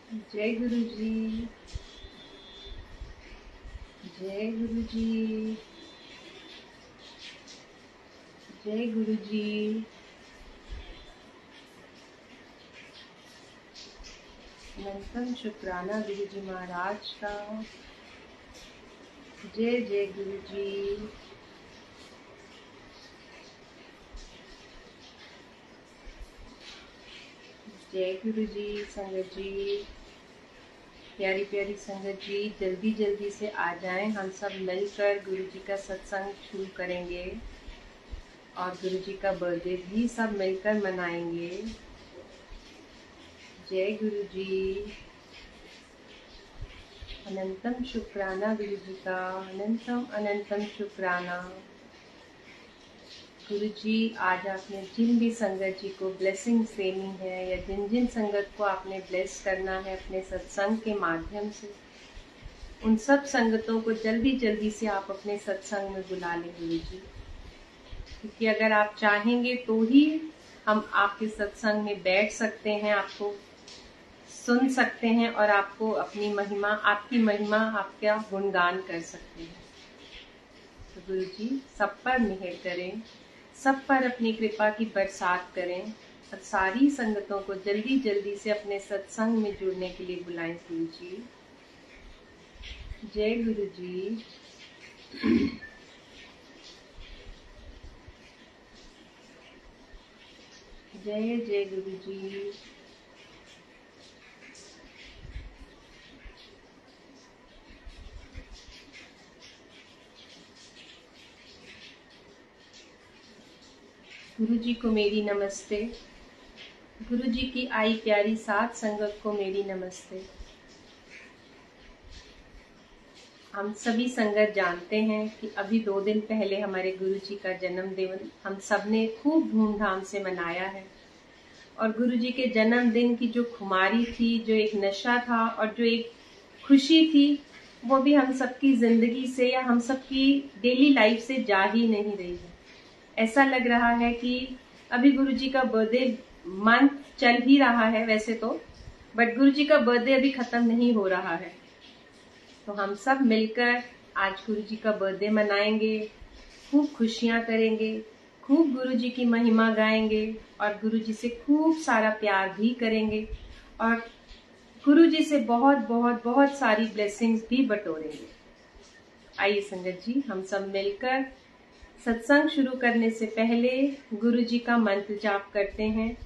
जय गुरु जी। जय गुरु जी। जय गुरु जी। अनंतम शुक्राना गुरु जी महाराज का। जय जय गुरु जी। जय गुरु जी। संगत जी, प्यारी प्यारी संगत जी, जल्दी जल्दी से आ जाएं। हम सब मिलकर गुरु जी का सत्संग शुरू करेंगे और गुरु जी का बर्थडे भी सब मिलकर मनाएंगे। जय गुरु जी। अनंतम शुक्राना गुरु जी का। अनंतम अनंतम शुक्राना। गुरु जी, आज आपने जिन भी संगत जी को ब्लेसिंग्स देनी है या जिन जिन संगत को आपने ब्लेस करना है अपने सत्संग के माध्यम से, उन सब संगतों को जल्दी जल्दी से आप अपने सत्संग में बुला लें गुरु जी, क्योंकि अगर आप चाहेंगे तो ही हम आपके सत्संग में बैठ सकते हैं, आपको सुन सकते हैं और आपको अपनी महिमा, आपकी महिमा, आपका गुणगान कर सकते हैं। तो गुरु जी सब पर मेहर करें, सब पर अपनी कृपा की बरसात करें और सारी संगतों को जल्दी जल्दी से अपने सत्संग में जुड़ने के लिए बुलाएं गुरु जी। जय गुरु जी। जय जय गुरु जी। गुरु जी को मेरी नमस्ते। गुरु जी की आई प्यारी सात संगत को मेरी नमस्ते। हम सभी संगत जानते हैं कि अभी 2 दिन पहले हमारे गुरु जी का जन्मदिन हम सब ने खूब धूमधाम से मनाया है। और गुरु जी के जन्मदिन की जो खुमारी थी, जो एक नशा था और जो एक खुशी थी, वो भी हम सबकी जिंदगी से या हम सबकी डेली लाइफ से जा ही नहीं रही है। ऐसा लग रहा है कि अभी गुरु जी का बर्थडे मंथ चल ही रहा है वैसे तो, बट गुरु जी का बर्थडे अभी खत्म नहीं हो रहा है। तो हम सब मिलकर आज गुरु जी का बर्थडे मनाएंगे, खूब खुशियां करेंगे, खूब गुरु जी की महिमा गाएंगे और गुरु जी से खूब सारा प्यार भी करेंगे और गुरु जी से बहुत बहुत बहुत सारी ब्लेसिंग्स भी बटोरेंगे। आइए संगत जी, हम सब मिलकर सत्संग शुरू करने से पहले गुरु जी का मंत्र जाप करते हैं,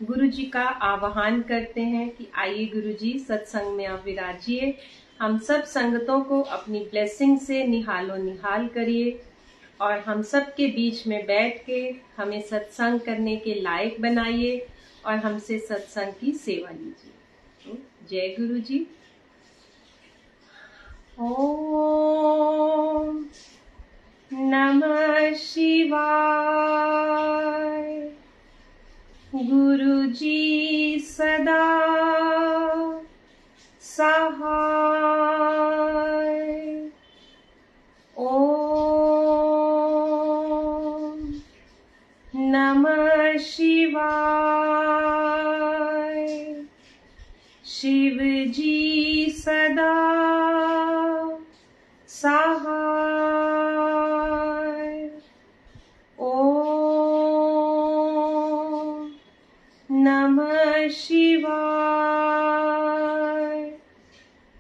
गुरु जी का आवाहन करते हैं कि आइए गुरु जी सत्संग में आप विराजिए, हम सब संगतों को अपनी ब्लेसिंग से निहालो निहाल करिए और हम सब के बीच में बैठ के हमें सत्संग करने के लायक बनाइए और हमसे सत्संग की सेवा लीजिए। तो जय गुरु जी। ओम नमः शिवाय। गुरु जी सदा सहाय। ओम नमः शिवाय। शिव जी सदा सहाय। ओम नमः शिवाय।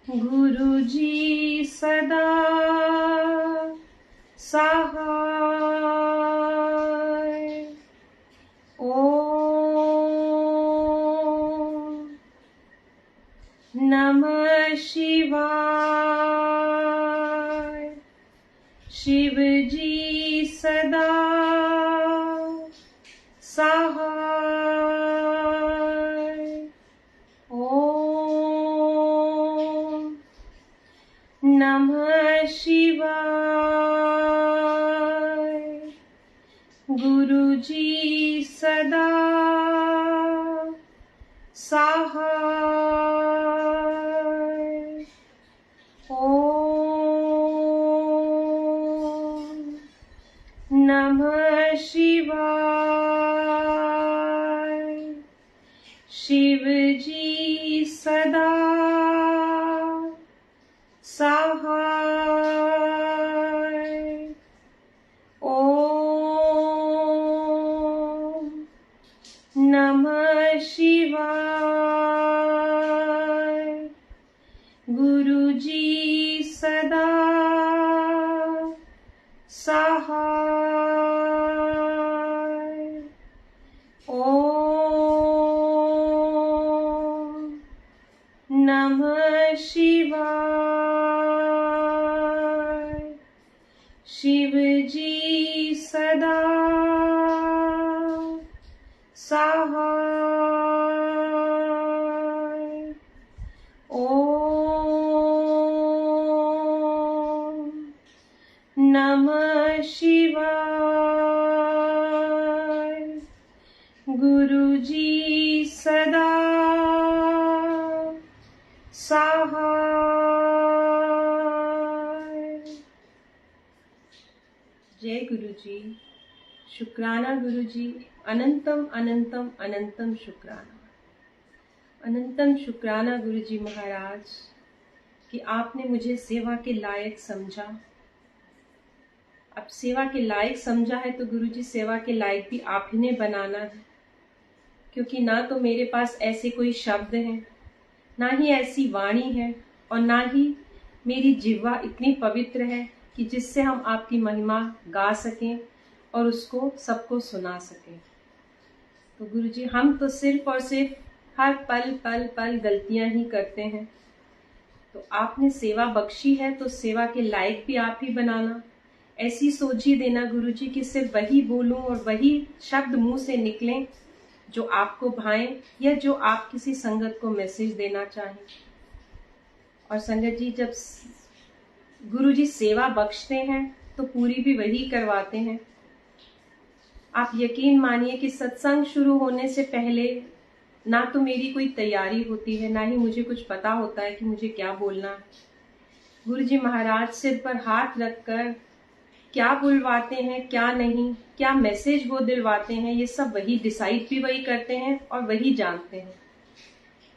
गुरु जी सदा सहाय। ओम नमः शिवाय। शिव जी सदा सहाय। ओम नमः शिवाय। गुरु जी सदा सहाय। ओम नमः शिवाय। शिव जी सदा नमः शिवाय। शिव जी सदा सहाय। ओम नमः शिवाय। गुरु जी सदा सहाय। जय गुरु जी। शुक्राना गुरु जी। अनंतम अनंतम अनंतम शुक्राना। अनंतम शुक्राना गुरु जी महाराज कि आपने मुझे सेवा के लायक समझा। अब सेवा के लायक समझा है तो गुरु जी सेवा के लायक भी आप ही ने बनाना है, क्योंकि ना तो मेरे पास ऐसे कोई शब्द हैं, ना ही ऐसी वाणी है, और ना ही मेरी जिह्वा इतनी पवित्र है कि जिससे हम आपकी महिमा गा सकें और उसको सबको सुना सकें। तो गुरुजी हम तो सिर्फ और सिर्फ हर पल पल पल गलतियां ही करते हैं। तो आपने सेवा बख्शी है तो सेवा के लायक भी आप ही बनाना। ऐसी सोच ही देना गुरुजी कि सिर्फ वही बोलूं और वही शब्द मुंह से निकलें जो आपको भाएं या जो आप किसी संगत को मैसेज देना चाहें। और संगत जी जब गुरुजी सेवा बख्शते हैं तो पूरी भी वही करवाते हैं। आप यकीन मानिए कि सत्संग शुरू होने से पहले ना तो मेरी कोई तैयारी होती है, ना ही मुझे कुछ पता होता है कि मुझे क्या बोलना है। गुरुजी महाराज सिर पर हाथ रखकर क्या बुलवाते हैं, क्या नहीं, क्या मैसेज वो दिलवाते हैं, ये सब वही डिसाइड भी वही करते हैं और वही जानते हैं।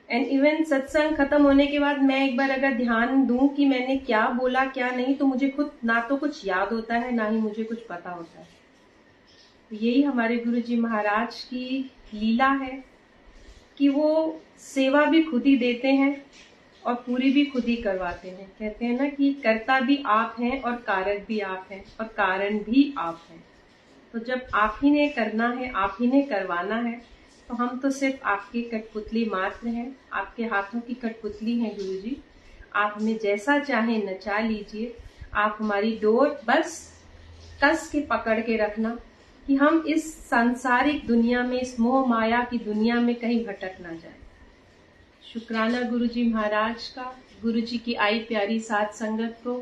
एंड इवन सत्संग खत्म होने के बाद मैं एक बार अगर ध्यान दूं कि मैंने क्या बोला क्या नहीं, तो मुझे खुद ना तो कुछ याद होता है ना ही मुझे कुछ पता होता है। तो यही हमारे गुरुजी महाराज की लीला है कि वो सेवा भी खुद ही देते हैं और पूरी भी खुद ही करवाते हैं। कहते हैं ना कि कर्ता भी आप हैं और कारक भी आप हैं और कारण भी आप हैं। तो जब आप ही ने करना है, आप ही ने करवाना है, तो हम तो सिर्फ आपके कठपुतली मात्र हैं, आपके हाथों की कठपुतली हैं गुरुजी। आप हमें जैसा चाहे नचा लीजिए, आप हमारी डोर बस कस के पकड़ के रखना कि हम इस सांसारिक दुनिया में, इस मोह माया की दुनिया में कहीं भटक ना जाए। शुक्राना गुरुजी महाराज का, गुरुजी की आई प्यारी साथ संगत को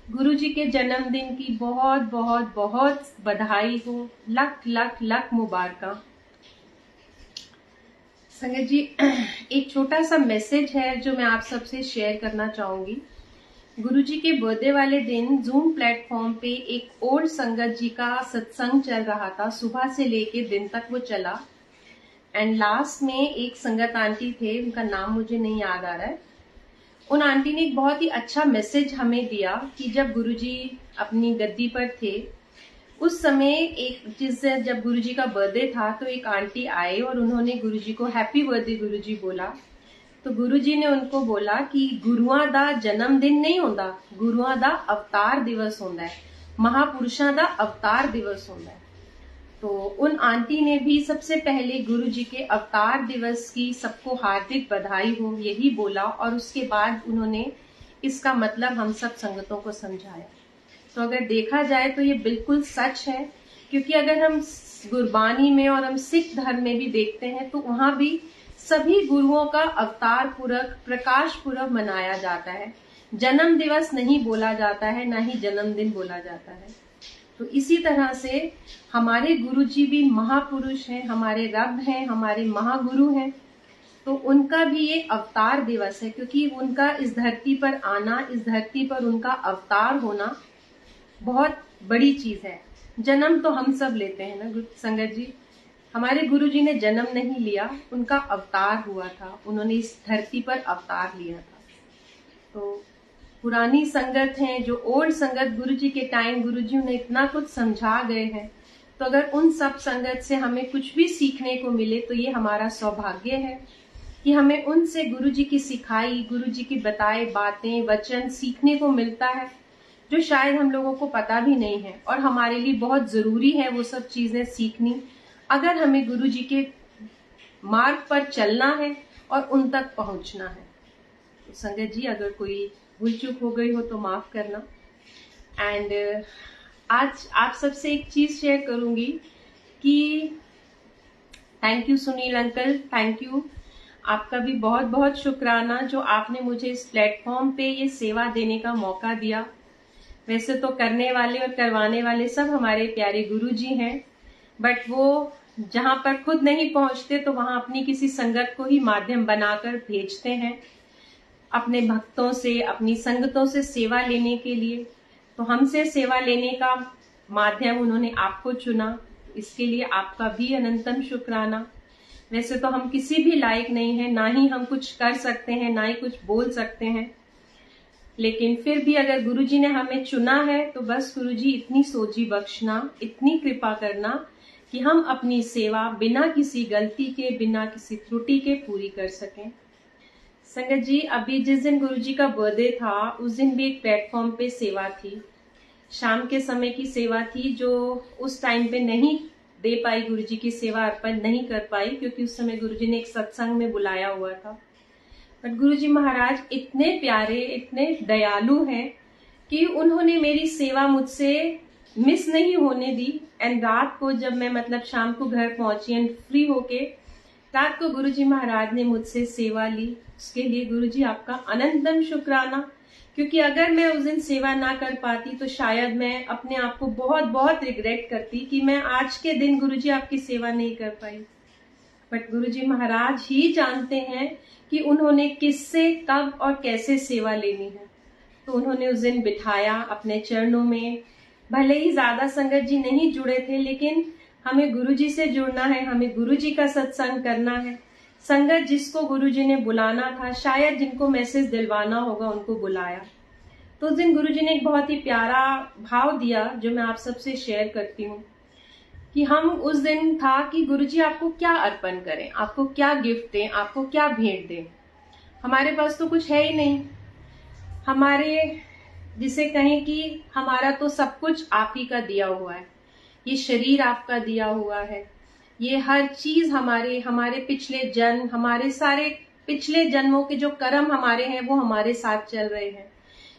गुरुजी के जन्मदिन की बहुत बहुत बहुत बधाई हो। लख लख लख मुबारक। संगत जी एक छोटा सा मैसेज है जो मैं आप सबसे शेयर करना चाहूंगी। गुरुजी के बर्थडे वाले दिन जूम प्लेटफॉर्म पे एक ओल्ड संगत जी का सत्संग चल रहा था। सुबह से लेके दिन तक वो चला। एंड लास्ट में एक संगत आंटी थे, उनका नाम मुझे नहीं याद आ रहा है। उन आंटी ने एक बहुत ही अच्छा मैसेज हमें दिया कि जब गुरुजी अपनी गद्दी पर थे उस समय जब गुरुजी का बर्थडे था तो एक आंटी आए और उन्होंने गुरुजी को हैप्पी बर्थडे गुरुजी बोला। तो गुरुजी ने उनको बोला कि गुरुआं दा जन्मदिन नहीं होता, गुरुआं दा अवतार दिवस होता है, महापुरुषां दा अवतार दिवस होता है। तो उन आंटी ने भी सबसे पहले गुरुजी के अवतार दिवस की सबको हार्दिक बधाई हो यही बोला, और उसके बाद उन्होंने इसका मतलब हम सब संगतों को समझाया। तो अगर देखा जाए तो ये बिल्कुल सच है, क्योंकि अगर हम गुरबानी में और हम सिख धर्म में भी देखते हैं तो वहां भी सभी गुरुओं का अवतार पूरक प्रकाश पूर्व मनाया जाता है। जन्म दिवस नहीं बोला जाता है, ना ही जन्मदिन बोला जाता है। तो इसी तरह से हमारे गुरुजी भी महापुरुष हैं, हमारे रब हैं, हमारे महागुरु हैं। तो उनका भी ये अवतार दिवस है, क्योंकि उनका इस धरती पर आना, इस धरती पर उनका अवतार होना बहुत बड़ी चीज है। जन्म तो हम सब लेते हैं ना संगत जी, हमारे गुरुजी ने जन्म नहीं लिया, उनका अवतार हुआ था, उन्होंने इस धरती पर अवतार लिया था। तो पुरानी संगत हैं, जो ओल्ड संगत गुरुजी के टाइम गुरुजी उन्हें इतना कुछ समझा गए हैं, तो अगर उन सब संगत से हमें कुछ भी सीखने को मिले तो ये हमारा सौभाग्य है कि हमें उनसे गुरुजी की सिखाई, गुरुजी की बताए बातें वचन सीखने को मिलता है, जो शायद हम लोगों को पता भी नहीं है। और हमारे लिए बहुत जरूरी है वो सब चीजें सीखनी, अगर हमें गुरुजी के मार्ग पर चलना है और उन तक पहुंचना है। तो संगत जी अगर कोई भूल चूक हो गई हो तो माफ करना। एंड आज आप सबसे एक चीज शेयर करूंगी कि thank you Sunil uncle, thank you. आपका भी बहुत बहुत शुक्राना जो आपने मुझे इस प्लेटफॉर्म पे ये सेवा देने का मौका दिया। वैसे तो करने वाले और करवाने वाले सब हमारे प्यारे गुरुजी हैं, बट वो जहां पर खुद नहीं पहुंचते तो वहां अपनी किसी संगत को ही माध्यम बनाकर भेजते हैं अपने भक्तों से, अपनी संगतों से सेवा लेने के लिए। तो हमसे सेवा लेने का माध्यम उन्होंने आपको चुना, इसके लिए आपका भी अनंतम शुक्राना। वैसे तो हम किसी भी लायक नहीं है, ना ही हम कुछ कर सकते हैं, ना ही कुछ बोल सकते हैं, लेकिन फिर भी अगर गुरुजी ने हमें चुना है तो बस गुरुजी इतनी सोची बख्शना, इतनी कृपा करना कि हम अपनी सेवा बिना किसी गलती के, बिना किसी त्रुटि के पूरी कर सकें। संगत जी, अभी जिस दिन गुरुजी का बर्थडे था उस दिन भी एक प्लेटफॉर्म पे सेवा थी, शाम के समय की सेवा थी, जो उस टाइम पे नहीं दे पाई, गुरुजी की सेवा अर्पण नहीं कर पाई क्योंकि उस समय गुरुजी ने एक सत्संग में बुलाया हुआ था। बट गुरुजी महाराज इतने प्यारे, इतने दयालु हैं कि उन्होंने मेरी सेवा मुझसे मिस नहीं होने दी। एंड रात को जब मैं मतलब शाम को घर पहुंची एंड फ्री होके रात को गुरुजी महाराज ने मुझसे सेवा ली, उसके लिए गुरुजी आपका अनंतम शुक्राना। क्योंकि अगर मैं उस दिन सेवा ना कर पाती तो शायद मैं अपने आप को बहुत बहुत रिग्रेट करती कि मैं आज के दिन गुरुजी आपकी सेवा नहीं कर पाई। बट गुरुजी महाराज ही जानते हैं कि उन्होंने किससे, कब और कैसे सेवा लेनी है। तो उन्होंने उस दिन बिठाया अपने चरणों में। भले ही ज्यादा संगत जी नहीं जुड़े थे, लेकिन हमें गुरुजी से जुड़ना है, हमें गुरुजी का सत्संग करना है। संगत जिसको गुरुजी ने बुलाना था, शायद जिनको मैसेज दिलवाना होगा, उनको बुलाया। तो उस दिन गुरुजी ने एक बहुत ही प्यारा भाव दिया जो मैं आप सबसे शेयर करती हूँ कि हम उस दिन था कि गुरुजी आपको क्या अर्पण करें, आपको क्या गिफ्ट दें, आपको क्या भेंट दें। हमारे पास तो कुछ है ही नहीं, हमारे जिसे कहें कि हमारा तो सब कुछ आप ही का दिया हुआ है। ये शरीर आपका दिया हुआ है, ये हर चीज हमारे पिछले जन्म, हमारे सारे पिछले जन्मों के जो कर्म हमारे हैं वो हमारे साथ चल रहे हैं।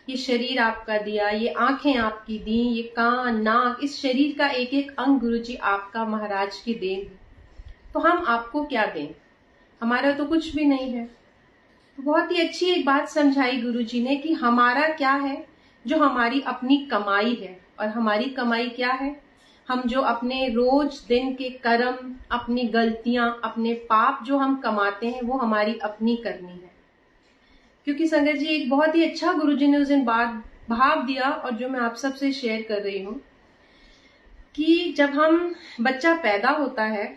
ये शरीर आपका दिया, ये आंखें आपकी दी, ये कान, नाक, इस शरीर का एक एक अंग गुरुजी आपका, महाराज की देन है। तो हम आपको क्या दें, हमारा तो कुछ भी नहीं है। तो बहुत ही अच्छी एक बात समझाई गुरुजी ने कि हमारा क्या है, जो हमारी अपनी कमाई है। और हमारी कमाई क्या है, हम जो अपने रोज दिन के कर्म, अपनी गलतियां, अपने पाप जो हम कमाते हैं वो हमारी अपनी करनी है। क्योंकि संगत जी एक बहुत ही अच्छा गुरुजी ने उस दिन बात भाव दिया, और जो मैं आप सबसे शेयर कर रही हूँ कि जब हम बच्चा पैदा होता है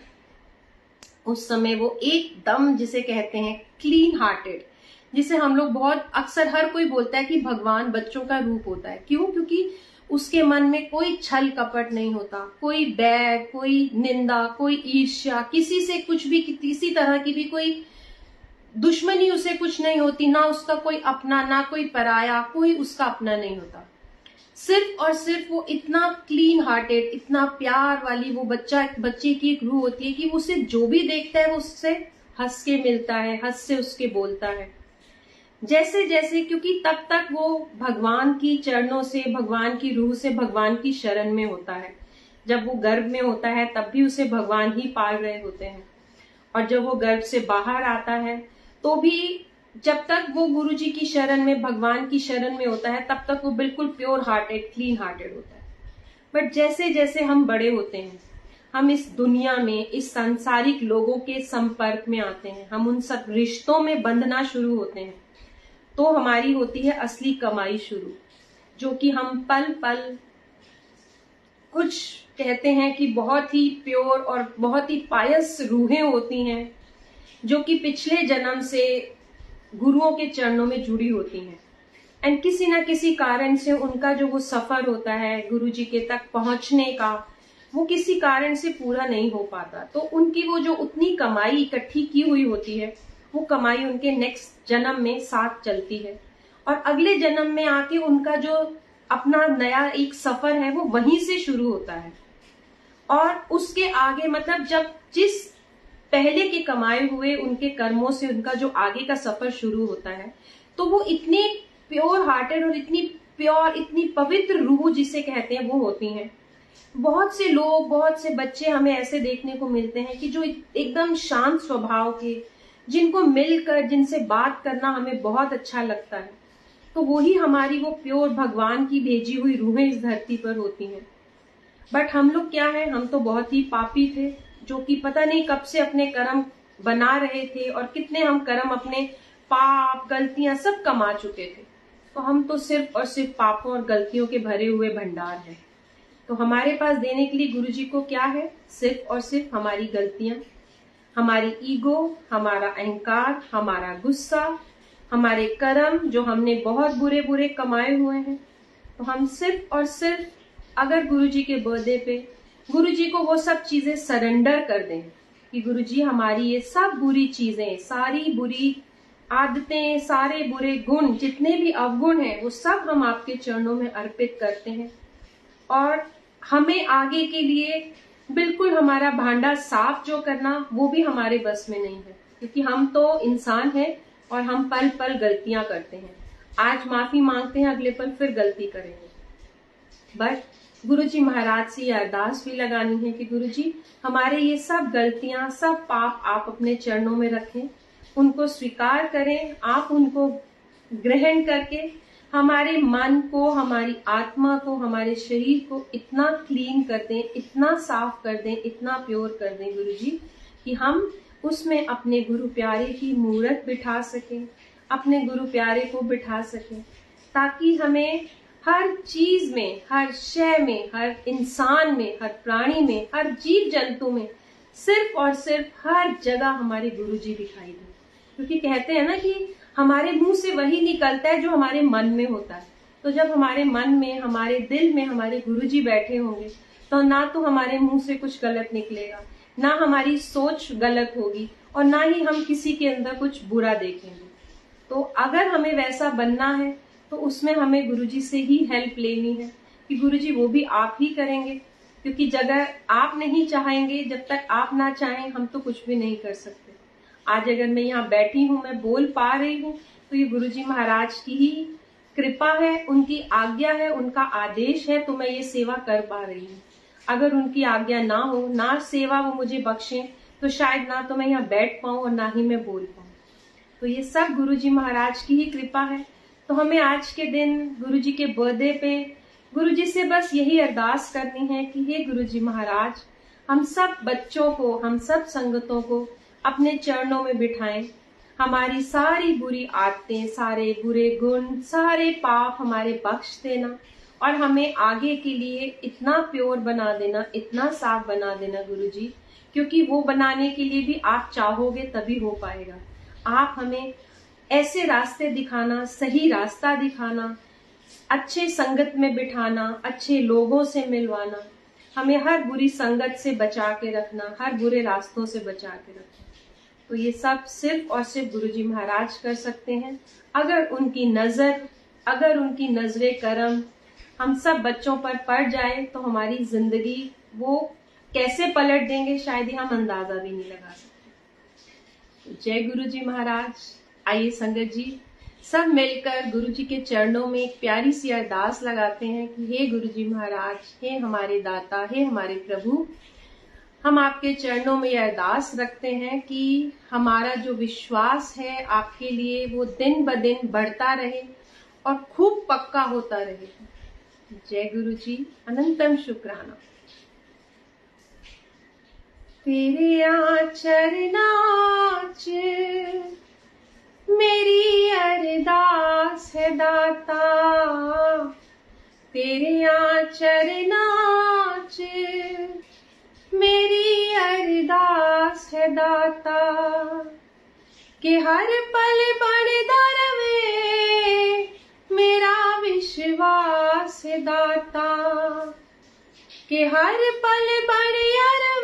उस समय वो एकदम जिसे कहते हैं क्लीन हार्टेड, जिसे हम लोग बहुत अक्सर हर कोई बोलता है कि भगवान बच्चों का रूप होता है। क्यों? क्योंकि उसके मन में कोई छल कपट नहीं होता, कोई बैर, कोई निंदा, कोई ईर्ष्या, किसी से कुछ भी, किसी तरह की भी कोई दुश्मनी उसे कुछ नहीं होती। ना उसका कोई अपना, ना कोई पराया, कोई उसका अपना नहीं होता। सिर्फ और सिर्फ वो इतना क्लीन हार्टेड, इतना प्यार वाली वो बच्चे की एक रूह होती है कि उसे जो भी देखता है वो उससे हंस के मिलता है, हंस से उसके बोलता है। जैसे जैसे, क्योंकि तब तक वो भगवान की चरणों से, भगवान की रूह से, भगवान की शरण में होता है। जब वो गर्भ में होता है तब भी उसे भगवान ही पाल रहे होते हैं, और जब वो गर्भ से बाहर आता है तो भी जब तक वो गुरुजी की शरण में, भगवान की शरण में होता है, तब तक वो बिल्कुल प्योर हार्टेड, क्लीन हार्टेड होता है। बट जैसे जैसे हम बड़े होते हैं, हम इस दुनिया में, इस सांसारिक लोगों के संपर्क में आते हैं, हम उन सब रिश्तों में बंधना शुरू होते हैं, तो हमारी होती है असली कमाई शुरू, जो कि हम पल पल कुछ कहते हैं कि बहुत ही प्योर और बहुत ही पायस रूहें होती हैं, जो कि पिछले जन्म से गुरुओं के चरणों में जुड़ी होती हैं। एंड किसी ना किसी कारण से उनका जो वो सफर होता है गुरुजी के तक पहुंचने का, वो किसी कारण से पूरा नहीं हो पाता। तो उनकी वो जो उतनी कमाई इकट्ठी की हुई होती है, वो कमाई उनके नेक्स्ट जन्म में साथ चलती है, और अगले जन्म में आके उनका जो अपना नया एक सफर है वो वहीं से शुरू होता है। और उसके आगे मतलब जब जिस पहले के कमाए हुए उनके कर्मों से उनका जो आगे का सफर शुरू होता है, तो वो इतने प्योर हार्टेड और इतनी प्योर, इतनी पवित्र रूह जिसे कहते हैं वो होती हैं। बहुत से लोग, बहुत से बच्चे हमें ऐसे देखने को मिलते हैं कि जो एकदम शांत स्वभाव के, जिनको मिलकर, जिनसे बात करना हमें बहुत अच्छा लगता है, तो वही हमारी वो प्योर भगवान की भेजी हुई रूहें इस धरती पर होती हैं। बट हम लोग क्या है, हम तो बहुत ही पापी थे, जो कि पता नहीं कब से अपने कर्म बना रहे थे और कितने हम कर्म, अपने पाप, गलतियां सब कमा चुके थे। तो हम तो सिर्फ और सिर्फ पापों और गलतियों के भरे हुए भंडार हैं। तो हमारे पास देने के लिए गुरु जी को क्या है? सिर्फ और सिर्फ हमारी गलतियां, हमारी ईगो, हमारा अहंकार, हमारा गुस्सा, हमारे कर्म जो हमने बहुत बुरे बुरे कमाए हुए हैं। तो हम सिर्फ और सिर्फ अगर गुरु जी के बर्थडे पे गुरु जी को वो सब चीजें सरेंडर कर दें कि गुरु जी हमारी ये सब बुरी चीजें, सारी बुरी आदतें, सारे बुरे गुण, जितने भी अवगुण हैं, वो सब हम आपके चरणों में अर्पित करते हैं। और हमें आगे के लिए बिल्कुल हमारा भांडा साफ जो करना, वो भी हमारे बस में नहीं है, क्योंकि हम तो इंसान हैं और हम पल पल गलतियां करते हैं। आज माफी मांगते हैं, अगले पल फिर गलती करेंगे। बट गुरुजी महाराज से ये अरदास भी लगानी है कि गुरुजी हमारे ये सब गलतियां, सब पाप आप अपने चरणों में रखें, उनको स्वीकार करें, आप उनको ग्रहण करके हमारे मन को, हमारी आत्मा को, हमारे शरीर को इतना क्लीन कर दें, इतना साफ कर दें, इतना प्योर कर दें गुरुजी, कि हम उसमें अपने गुरु प्यारे की मूर्त बिठा सकें, अपने गुरु प्यारे को बिठा सकें, ताकि हमें हर चीज में, हर शय में, हर इंसान में, हर प्राणी में, हर जीव जंतु में, सिर्फ और सिर्फ हर जगह हमारे गुरुजी दिखाई दें। क्योंकि कहते हैं ना कि हमारे मुंह से वही निकलता है जो हमारे मन में होता है। तो जब हमारे मन में, हमारे दिल में हमारे गुरुजी बैठे होंगे, तो ना तो हमारे मुंह से कुछ गलत निकलेगा, ना हमारी सोच गलत होगी, और ना ही हम किसी के अंदर कुछ बुरा देखेंगे। तो अगर हमें वैसा बनना है, तो उसमें हमें गुरुजी से ही हेल्प लेनी है कि गुरुजी वो भी आप ही करेंगे, क्योंकि जगह आप नहीं चाहेंगे, जब तक आप ना चाहें हम तो कुछ भी नहीं कर सकते। आज अगर मैं यहाँ बैठी हूँ, मैं बोल पा रही हूँ, तो ये गुरुजी महाराज की ही कृपा है, उनकी आज्ञा है, उनका आदेश है, तो मैं ये सेवा कर पा रही हूँ। अगर उनकी आज्ञा ना हो, ना सेवा वो मुझे बख्शें, तो शायद ना तो मैं यहाँ बैठ पाऊं और ना ही मैं बोल पाऊं। तो ये सब गुरुजी महाराज की ही कृपा है। तो हमें आज के दिन गुरुजी के बर्थडे पे गुरुजी से बस यही अरदास करनी है कि हे गुरुजी महाराज, हम सब बच्चों को, हम सब संगतों को अपने चरणों में बिठाएं, हमारी सारी बुरी आदतें, सारे बुरे गुण, सारे पाप हमारे बख्श देना, और हमें आगे के लिए इतना प्योर बना देना, इतना साफ बना देना गुरुजी, क्योंकि वो बनाने के लिए भी आप चाहोगे तभी हो पाएगा। आप हमें ऐसे रास्ते दिखाना, सही रास्ता दिखाना, अच्छे संगत में बिठाना, अच्छे लोगों से मिलवाना, हमें हर बुरी संगत से बचा के रखना, हर बुरे रास्तों से बचा के रखना। तो ये सब सिर्फ और सिर्फ गुरुजी महाराज कर सकते हैं। अगर उनकी नजर, अगर उनकी नजरे करम हम सब बच्चों पर पड़ जाए, तो हमारी जिंदगी वो कैसे पलट देंगे, शायद ही हम अंदाजा भी नहीं लगा सकते। जय गुरुजी महाराज। आइए संगत जी सब मिलकर गुरुजी के चरणों में एक प्यारी सी अरदास लगाते हैं कि हे गुरुजी महाराज, हे हमारे दाता, हे हमारे प्रभु, हम आपके चरणों में यह अरदास रखते हैं कि हमारा जो विश्वास है आपके लिए, वो दिन ब दिन बढ़ता रहे और खूब पक्का होता रहे। जय गुरुजी, अनंतम शुक्राना। तेरे आचरणाच मेरी अरदास है दाता, तेरे आचरणाच मेरी अरदास है दाता, कि हर पल बढ़ता रहे मेरा विश्वास है दाता, कि हर पल बढ़िया रहे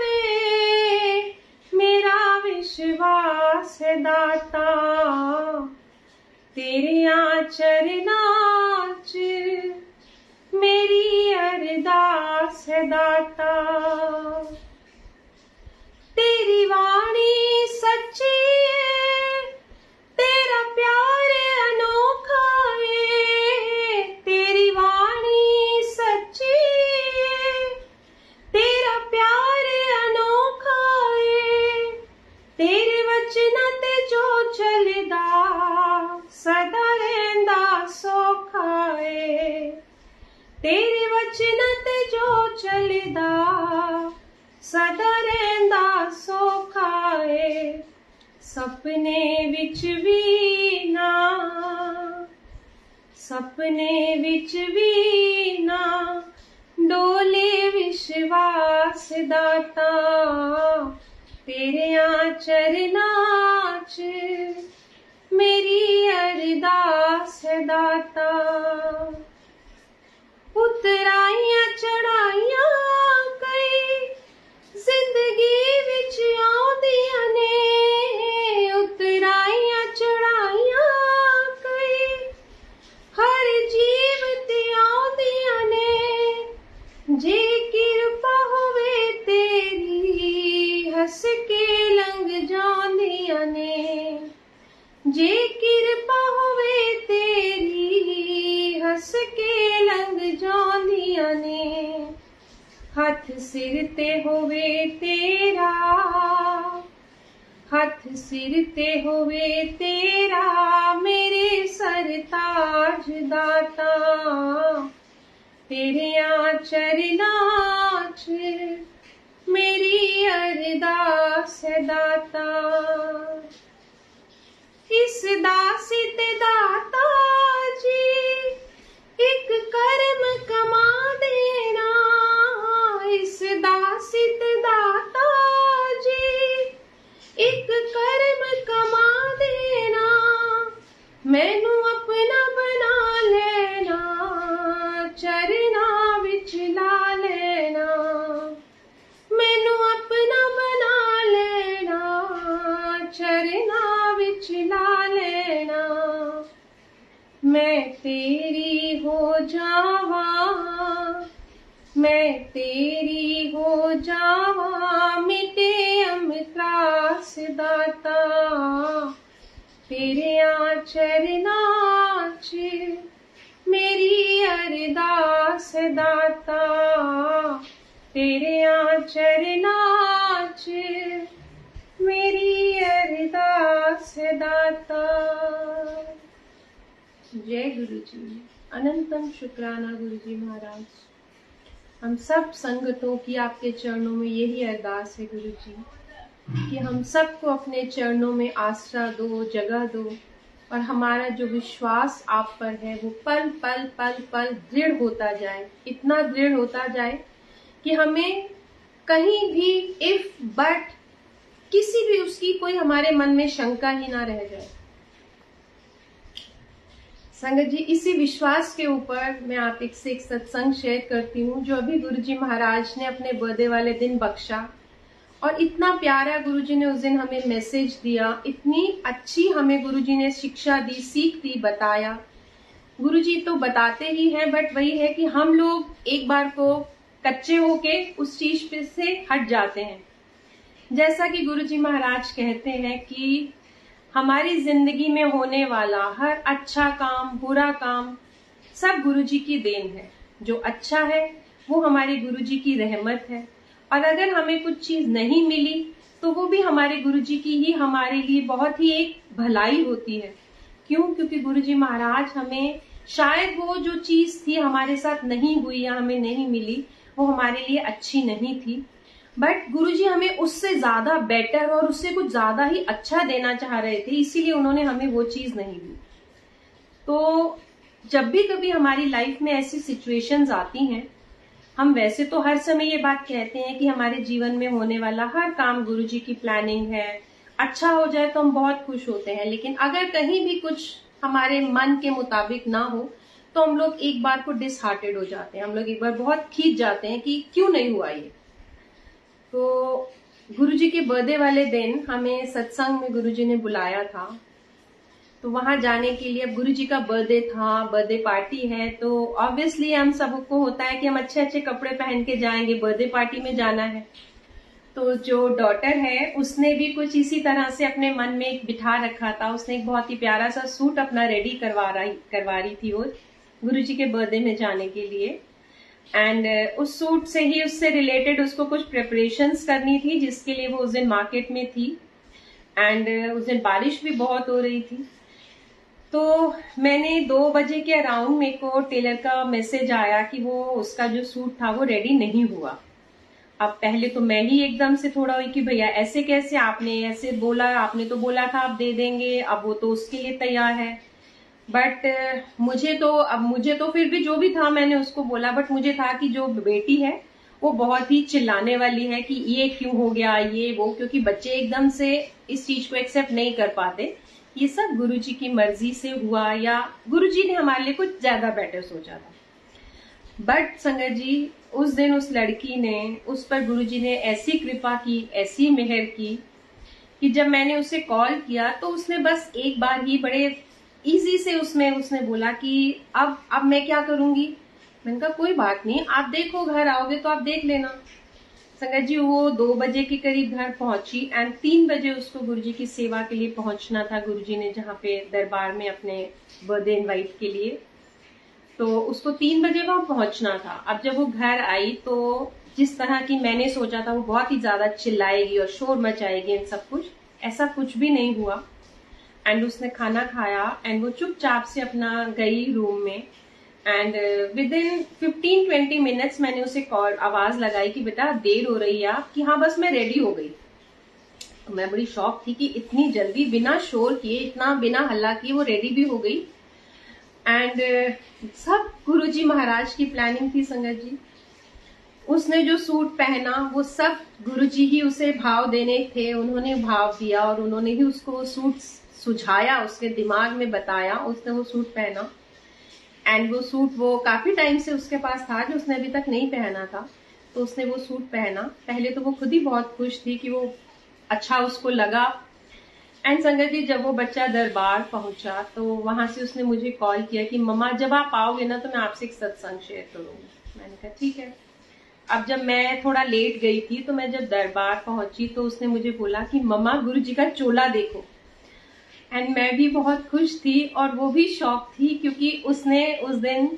मेरा विश्वास है दाता, तेरे आचरणाच मेरी अरदास है दाता। तेरी वाणी सच्ची है, तेरा प्यार अनोखा तेरे वचन ते जो चलदा सदा रहिंदा सौखा है। सपने विच भी ना, सपने विच भी ना डोले विश्वास दाता। तेरियां चरनां च मेरी अरदास है दाता। उतराइयां चढ़ाइयां कई जिंदगी विच आउंदियां ने। उतराइयां चढ़ाइयां कई हर जीव ते आउंदियां ने। जे किरपा होवे तेरी हस के लंघ जांदियां ने। जे किरपा होवे तेरी हस के लंघ जांदियां ने। हथ सिर ते होवे तेरा, हथ सिर ते होवे तेरा मेरे सरताज दाता। तेरियां चरनां च मेरी अरदास है दाता। इस दासी ते दाता जी एक कर्म कमा देना। इस दासी ते दाता जी एक कर्म कमा देना। मैनू अपना बना लेना, चरना विच ला लेना। मैनू अपना बना लेना, चरना विच ला लेना। मैं तेरी हो जावा, मैं तेरी हो जावा मिटे अमत्रास दाता। तेरियां चरनां च मेरी अरदास है दाता। तेरियां चरनां च मेरी अरदास है दाता। जय गुरु जी। अनंतम शुक्राना गुरु जी महाराज। हम सब संगतों की आपके चरणों में यही अरदास है गुरु जी कि हम सबको अपने चरणों में आसरा दो, जगह दो और हमारा जो विश्वास आप पर है वो पल पल पल पल दृढ़ होता जाए। इतना दृढ़ होता जाए कि हमें कहीं भी इफ बट किसी भी उसकी कोई हमारे मन में शंका ही ना रह जाए। संगत जी, इसी विश्वास के ऊपर मैं आप से एक सत्संग शेयर करती हूँ जो अभी गुरुजी महाराज ने अपने बर्थडे वाले दिन बख्शा। और इतना प्यारा गुरुजी ने उस दिन हमें मैसेज दिया, इतनी अच्छी हमें गुरुजी ने शिक्षा दी, सीख दी, बताया। गुरुजी तो बताते ही हैं, बट वही है कि हम लोग एक बार को कच्चे होके उस चीज पे से हट जाते हैं। जैसा कि गुरुजी महाराज कहते हैं कि हमारी जिंदगी में होने वाला हर अच्छा काम, बुरा काम सब गुरुजी की देन है। जो अच्छा है वो हमारे गुरुजी की रहमत है, और अगर हमें कुछ चीज नहीं मिली तो वो भी हमारे गुरुजी की ही हमारे लिए बहुत ही एक भलाई होती है। क्यों? क्योंकि गुरुजी महाराज हमें शायद वो जो चीज थी हमारे साथ नहीं हुई या हमें नहीं मिली वो हमारे लिए अच्छी नहीं थी, बट गुरुजी हमें उससे ज्यादा बेटर और उससे कुछ ज्यादा ही अच्छा देना चाह रहे थे, इसीलिए उन्होंने हमें वो चीज नहीं दी। तो जब भी कभी हमारी लाइफ में ऐसी सिचुएशंस आती हैं, हम वैसे तो हर समय ये बात कहते हैं कि हमारे जीवन में होने वाला हर काम गुरुजी की प्लानिंग है, अच्छा हो जाए तो हम बहुत खुश होते हैं। लेकिन अगर कहीं भी कुछ हमारे मन के मुताबिक ना हो तो हम लोग एक बार को डिसहार्टेड हो जाते हैं, हम लोग एक बार बहुत खींच जाते हैं कि क्यों नहीं हुआ ये। तो गुरुजी के बर्थडे वाले दिन हमें सत्संग में गुरुजी ने बुलाया था, तो वहां जाने के लिए, अब गुरुजी का बर्थडे था, बर्थडे पार्टी है, तो ऑब्वियसली हम सबको होता है कि हम अच्छे अच्छे कपड़े पहन के जाएंगे, बर्थडे पार्टी में जाना है। तो जो डॉटर है उसने भी कुछ इसी तरह से अपने मन में एक बिठा रखा था। उसने एक बहुत ही प्यारा सा सूट अपना रेडी करवा रही थी वो गुरुजी के बर्थडे में जाने के लिए। एंड उस सूट से ही उससे रिलेटेड उसको कुछ प्रिपरेशंस करनी थी, जिसके लिए वो उस दिन मार्केट में थी। एंड उस दिन बारिश भी बहुत हो रही थी। तो मैंने 2 बजे के अराउंड मेरे को टेलर का मैसेज आया कि वो उसका जो सूट था वो रेडी नहीं हुआ। अब पहले तो मैं ही एकदम से थोड़ा हुई कि भैया ऐसे कैसे, आपने ऐसे बोला, आपने तो बोला था आप दे देंगे, अब वो तो उसके लिए तैयार है। बट मुझे तो फिर भी जो भी था मैंने उसको बोला, बट मुझे था कि जो बेटी है वो बहुत ही चिल्लाने वाली है कि ये क्यों हो गया, ये वो, क्योंकि बच्चे एकदम से इस चीज को एक्सेप्ट नहीं कर पाते। ये सब गुरुजी की मर्जी से हुआ या गुरुजी ने हमारे लिए कुछ ज्यादा बेटर सोचा था। बट संगत जी, उस दिन उस लड़की ने, उस पर गुरुजी ने ऐसी कृपा की, ऐसी मेहर की कि जब मैंने उसे कॉल किया तो उसने बस एक बार ही बड़े इजी से उसने बोला कि अब मैं क्या करूंगी। मैंने कहा कोई बात नहीं, आप देखो, घर आओगे तो आप देख लेना। संगत जी, वो 2 बजे के करीब घर पहुंची एंड 3 बजे उसको गुरुजी की सेवा के लिए पहुंचना था। गुरुजी ने जहाँ पे दरबार में अपने बर्थडे इनवाइट के लिए, तो उसको 3 बजे वहां पहुंचना था। अब जब वो घर आई तो जिस तरह की मैंने सोचा था वो बहुत ही ज्यादा चिल्लाएगी और शोर मचाएगी एंड सब कुछ, ऐसा कुछ भी नहीं हुआ। एंड उसने खाना खाया एंड वो चुपचाप से अपना गई रूम में। एंड विद इन 15-20 मिनट्स मैंने उसे कॉल आवाज लगाई कि बेटा देर हो रही है आप, कि हाँ बस मैं रेडी हो गई। तो मैं बड़ी शॉक थी कि इतनी जल्दी बिना शोर किए, इतना बिना हल्ला किए वो रेडी भी हो गई। एंड सब गुरुजी महाराज की प्लानिंग थी संगत जी। उसने जो सूट पहना वो सब गुरुजी ही उसे भाव देने थे, उन्होंने भाव दिया और उन्होंने ही उसको वो सूट सुझाया, उसके दिमाग में बताया, उसने वो सूट पहना। एंड वो सूट वो काफी टाइम से उसके पास था जो उसने अभी तक नहीं पहना था, तो उसने वो सूट पहना। पहले तो वो खुद ही बहुत खुश थी कि वो अच्छा उसको लगा। एंड संगत जी, जब वो बच्चा दरबार पहुंचा तो वहां से उसने मुझे कॉल किया कि मम्मा जब आप आओगे ना तो मैं आपसे एक सत्संग शेयर करूंगी। मैंने कहा ठीक है। अब जब मैं थोड़ा लेट गई थी तो मैं जब दरबार पहुंची तो उसने मुझे बोला कि मम्मा गुरुजी का चोला देखो। एंड मैं भी बहुत खुश थी और वो भी शॉक थी, क्योंकि उसने उस दिन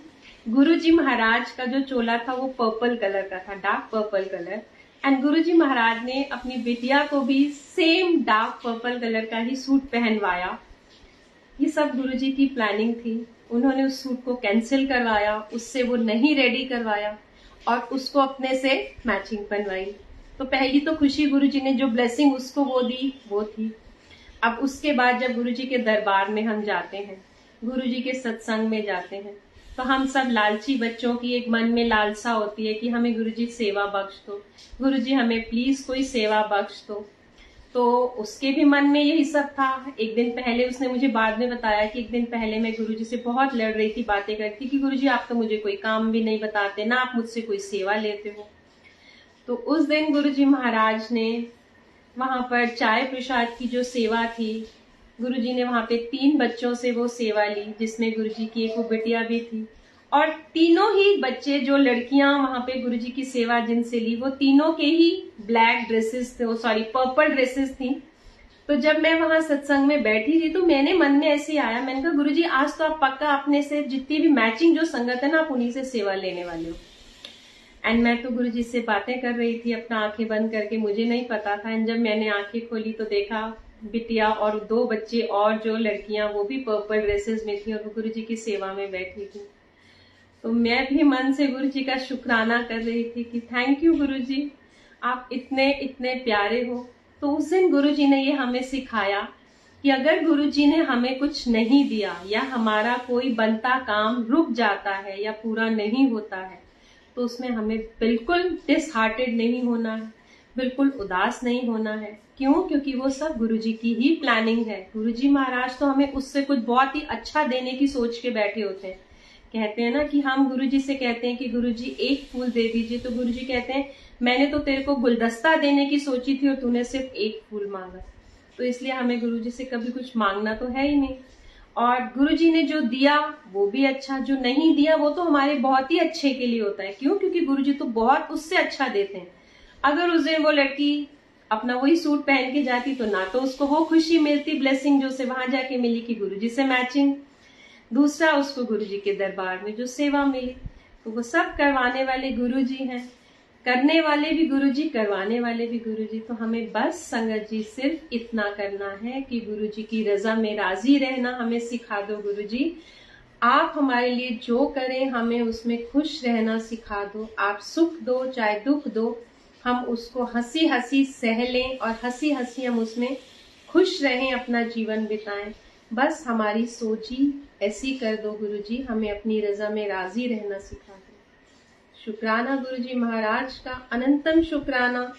गुरुजी महाराज का जो चोला था वो पर्पल कलर का था, डार्क पर्पल कलर। एंड गुरुजी महाराज ने अपनी बिटिया को भी सेम डार्क पर्पल कलर का ही सूट पहनवाया। ये सब गुरुजी की प्लानिंग थी। उन्होंने उस सूट को कैंसिल करवाया, उससे वो नहीं रेडी करवाया और उसको अपने से मैचिंग बनवाई। तो पहली तो खुशी गुरुजी ने जो ब्लेसिंग उसको वो दी वो थी। अब उसके बाद जब गुरुजी के दरबार में हम जाते हैं, गुरुजी के सत्संग में जाते हैं, तो हम सब लालची बच्चों की एक मन में लालसा होती है कि हमें गुरुजी सेवा बख्श दो, गुरुजी हमें प्लीज कोई सेवा बख्श दो। तो उसके भी मन में यही सब था। एक दिन पहले उसने मुझे बाद में बताया कि एक दिन पहले मैं गुरुजी से बहुत लड़ रही थी, बातें करती कि गुरुजी आप तो मुझे कोई काम भी नहीं बताते, ना आप मुझसे कोई सेवा लेते हो। तो उस दिन गुरुजी महाराज ने वहां पर चाय प्रसाद की जो सेवा थी, गुरुजी ने वहां पे 3 बच्चों से वो सेवा ली, जिसमें गुरुजी की एक वो बिटिया भी थी। और तीनों ही बच्चे, जो लड़कियां वहां पे गुरुजी की सेवा जिनसे ली, वो तीनों के ही ब्लैक ड्रेसेस थे, सॉरी पर्पल ड्रेसेस थी। तो जब मैं वहां सत्संग में बैठी थी तो मैंने मन में ऐसे आया, मैंने कहा गुरुजी आज तो आप पक्का अपने से जितनी भी मैचिंग जो संगत है ना, आप उन्हीं से सेवा लेने वाले हो। एंड मैं तो गुरुजी से बातें कर रही थी अपना आंखें बंद करके, मुझे नहीं पता था। एंड जब मैंने आंखें खोली तो देखा बिटिया और 2 बच्चे और जो लड़कियां वो भी पर्पल ड्रेसेस में थी और वो गुरुजी की सेवा में बैठी थी। तो मैं भी मन से गुरुजी का शुक्राना कर रही थी कि थैंक यू गुरुजी, आप इतने इतने प्यारे हो। तो उस दिन गुरुजी ने ये हमें सिखाया कि अगर गुरुजी ने हमें कुछ नहीं दिया या हमारा कोई बनता काम रुक जाता है या पूरा नहीं होता है, तो उसमें हमें बिल्कुल डिसहार्टेड नहीं होना है, बिल्कुल उदास नहीं होना है। क्यों? क्योंकि वो सब गुरुजी की ही प्लानिंग है। गुरुजी महाराज तो हमें उससे कुछ बहुत ही अच्छा देने की सोच के बैठे होते हैं। कहते हैं ना कि हम गुरुजी से कहते हैं कि गुरुजी एक फूल दे दीजिए, तो गुरुजी कहते हैं मैंने तो तेरे को गुलदस्ता देने की सोची थी और तूने सिर्फ एक फूल मांगा। तो इसलिए हमें गुरुजी से कभी कुछ मांगना तो है ही नहीं। और गुरुजी ने जो दिया वो भी अच्छा, जो नहीं दिया वो तो हमारे बहुत ही अच्छे के लिए होता है। क्यों? क्योंकि गुरुजी तो बहुत उससे अच्छा देते हैं। अगर उस दिन वो लड़की अपना वही सूट पहन के जाती तो ना तो उसको वो खुशी मिलती, ब्लेसिंग जो से वहां जाके मिली कि गुरुजी से मैचिंग, दूसरा उसको गुरुजी के दरबार में जो सेवा मिली। तो वो सब करवाने वाले गुरुजी हैं। करने वाले भी गुरुजी, करवाने वाले भी गुरुजी। तो हमें बस संगत जी सिर्फ इतना करना है कि गुरुजी की रजा में राजी रहना हमें सिखा दो गुरुजी। आप हमारे लिए जो करें हमें उसमें खुश रहना सिखा दो। आप सुख दो चाहे दुख दो, हम उसको हंसी हंसी सह लें और हंसी हंसी हम उसमें खुश रहें, अपना जीवन बिताएं। बस हमारी सोची ऐसी कर दो गुरुजी, हमें अपनी रजा में राजी रहना सिखा दो। शुक्राना गुरुजी महाराज का, अनंतम शुक्राना।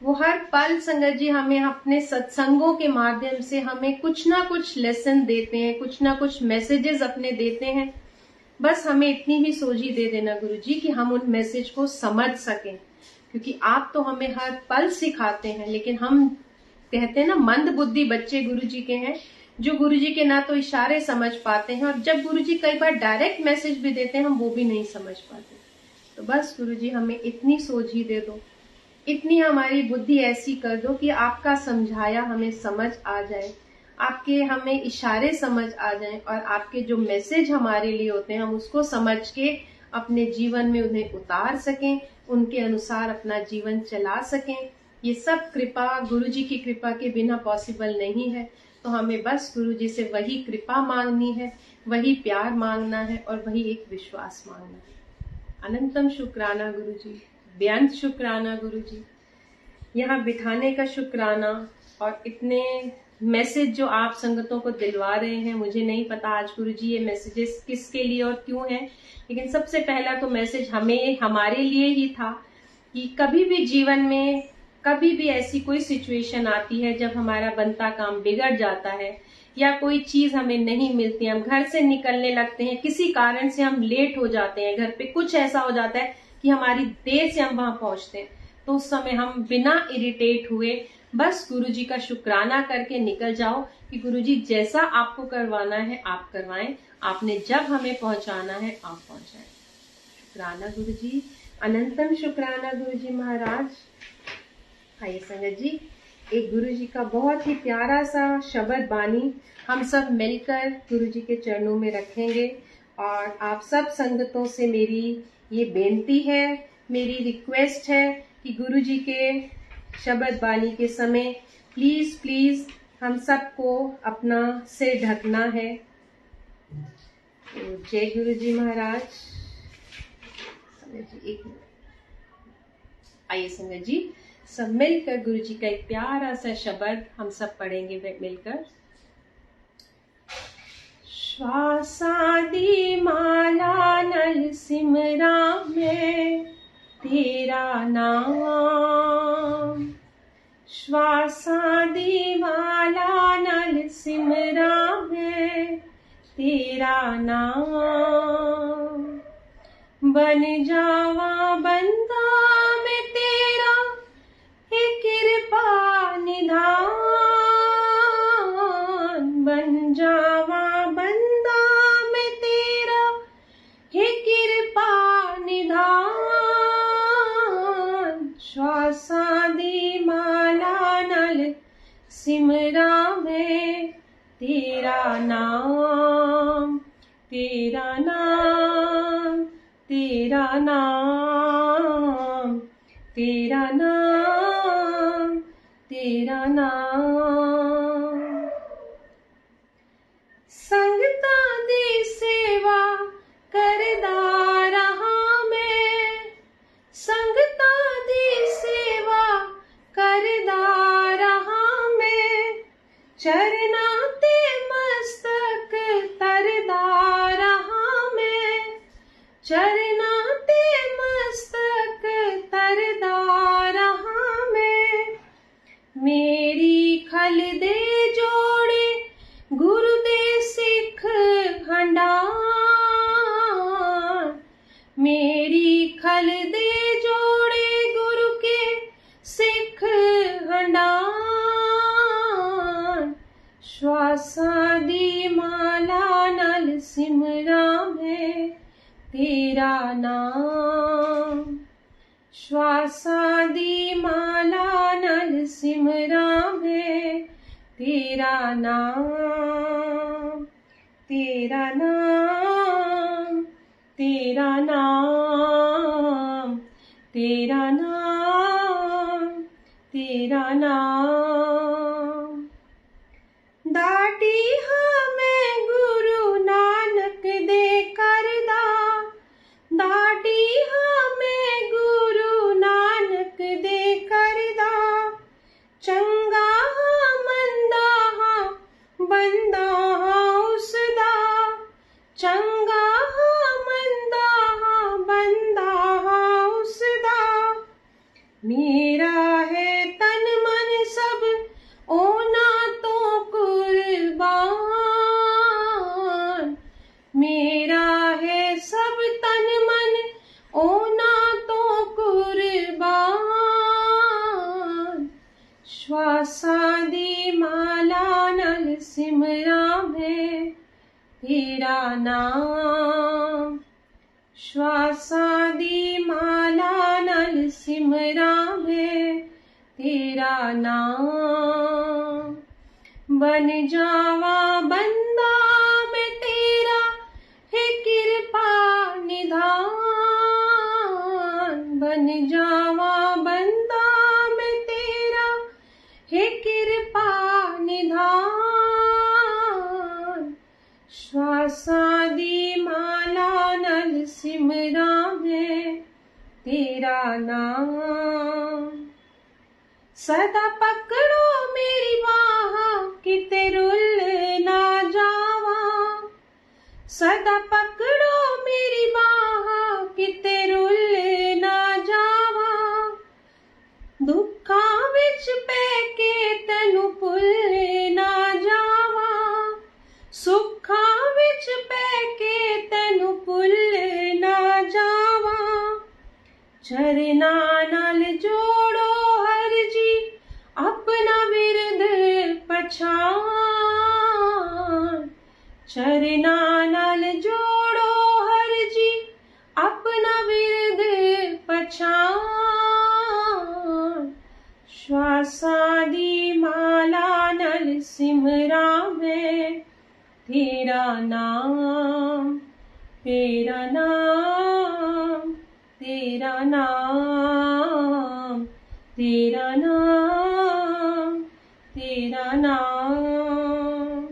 वो हर पल संगत जी हमें अपने सत्संगों के माध्यम से हमें कुछ ना कुछ लेसन देते हैं, कुछ ना कुछ मैसेजेस अपने देते हैं। बस हमें इतनी ही सोझी दे देना गुरुजी कि हम उन मैसेज को समझ सकें, क्योंकि आप तो हमें हर पल सिखाते हैं, लेकिन हम कहते हैं ना मंद बुद्धि बच्चे गुरुजी के हैं, जो गुरुजी के ना तो इशारे समझ पाते हैं, और जब गुरुजी कई बार डायरेक्ट मैसेज भी देते हैं हम वो भी नहीं समझ पाते। तो बस गुरुजी हमें इतनी सोझी दे दो, इतनी हमारी बुद्धि ऐसी कर दो कि आपका समझाया हमें समझ आ जाए, आपके हमें इशारे समझ आ जाएं, और आपके जो मैसेज हमारे लिए होते हैं हम उसको समझ के अपने जीवन में उन्हें उतार सकें, उनके अनुसार अपना जीवन चला सकें। ये सब कृपा गुरुजी की कृपा के बिना पॉसिबल नहीं है। तो हमें बस गुरुजी से वही कृपा मांगनी है, वही प्यार मांगना है, और वही एक विश्वास मांगना है। अनंतम शुक्राना गुरुजी, बेअंत शुक्राना गुरुजी, यहाँ बिठाने का शुक्राना, और इतने मैसेज जो आप संगतों को दिलवा रहे हैं। मुझे नहीं पता आज गुरुजी ये मैसेजेस किसके लिए और क्यों हैं, लेकिन सबसे पहला तो मैसेज हमें हमारे लिए ही था कि कभी भी जीवन में कभी भी ऐसी कोई सिचुएशन आती है जब हमारा बनता काम बिगड़ जाता है या कोई चीज हमें नहीं मिलती, हम घर से निकलने लगते हैं, किसी कारण से हम लेट हो जाते हैं, घर पे कुछ ऐसा हो जाता है कि हमारी देर से हम वहां पहुंचते हैं, तो उस समय हम बिना इरिटेट हुए बस गुरुजी का शुक्राना करके निकल जाओ कि गुरुजी जैसा आपको करवाना है आप करवाएं, आपने जब हमें पहुंचाना है आप पहुंचाएं। शुक्राना गुरुजी, अनंतम शुक्राना गुरुजी महाराज। आइए संगत जी, एक गुरुजी का बहुत ही प्यारा सा शब्द बानी हम सब मिलकर गुरुजी के चरणों में रखेंगे, और आप सब संगतों से मेरी ये बेनती है, मेरी रिक्वेस्ट है कि गुरुजी के शब्द बानी के समय प्लीज प्लीज हम सबको अपना सिर ढकना है। तो जय गुरुजी महाराज। संगत जी एक मिनट, आइए संगत जी सब मिलकर गुरुजी का एक प्यारा सा शब्द हम सब पढ़ेंगे मिलकर। श्वासादि माला नल सिमरा में तेरा नाम, श्वासादि माला नल सिमरा में तेरा नाम, बन जावा बंदा में तेरा हे कृपा निधान, बन जावा बंदा में तेरा हे कृपा निधान, श्वासादि माला नल सिमरा में तेरा नाम, तेरा नाम, तेरा नाम, तेरा नाम, तेरा नाम। संगता दी सेवा करदा रहा मैं, संगता दी सेवा करदा रहा मैं, चरना ते मस्तक तरदा रहा मैं, चरना ते मस्तक तरदा रहा मैं, मेरी खल दे जोड़े गुरु दे सिख हंडान, मेरी खल दे जोड़े गुरु के सिख हंडान, श्वासादि माला नल सिमरा में तेरा नाम, श्वासादि माला नल सिमरा में तेरा नाम, तेरा नाम, तेरा नाम, तेरा तेरा नाम, तेरा नाम। दाटी हमें गुरु नानक दे करदा, दाटी हमें गुरु नानक दे करदा। चंगा हाँ मंदा हाँ बंदा हाँ उसदा, चंगा हाँ मंदा हाँ बंदा हाँ उसदा। मेरा है तन मन सब ओना तो कुर्बान, मेरा है सब तन मन ओना तो कुर्बान। श्वासां दी माला नल सिमरा मैं तेरा नाम, श्वासां दी माला नल सिमरा मैं तेरा नाम। बन जावा बंदा मैं तेरा है कृपा निधान, बन जावा बंदा मैं तेरा है कृपा निधान। श्वासां दी माला नल सिमरा मैं तेरा नाम। सदा पकड़ो मेरी बाह किते रुल ना जावा, सदा पकड़ो मेरी बाह किते रुल ना जावा। दुखां विच पै के तैनू भुल ना जावा, सुखां विच पै के तैनू भुल ना जावा। चरना नाल जोड़ो हर जी अपना विरद पछान, चरना नाल जोड़ो हर जी अपना विरद पछान। श्वासां दी माला नल सिमरा मैं तेरा नाम, तेरा नाम, तेरा नाम, तेरा नाम, तेरा नाम।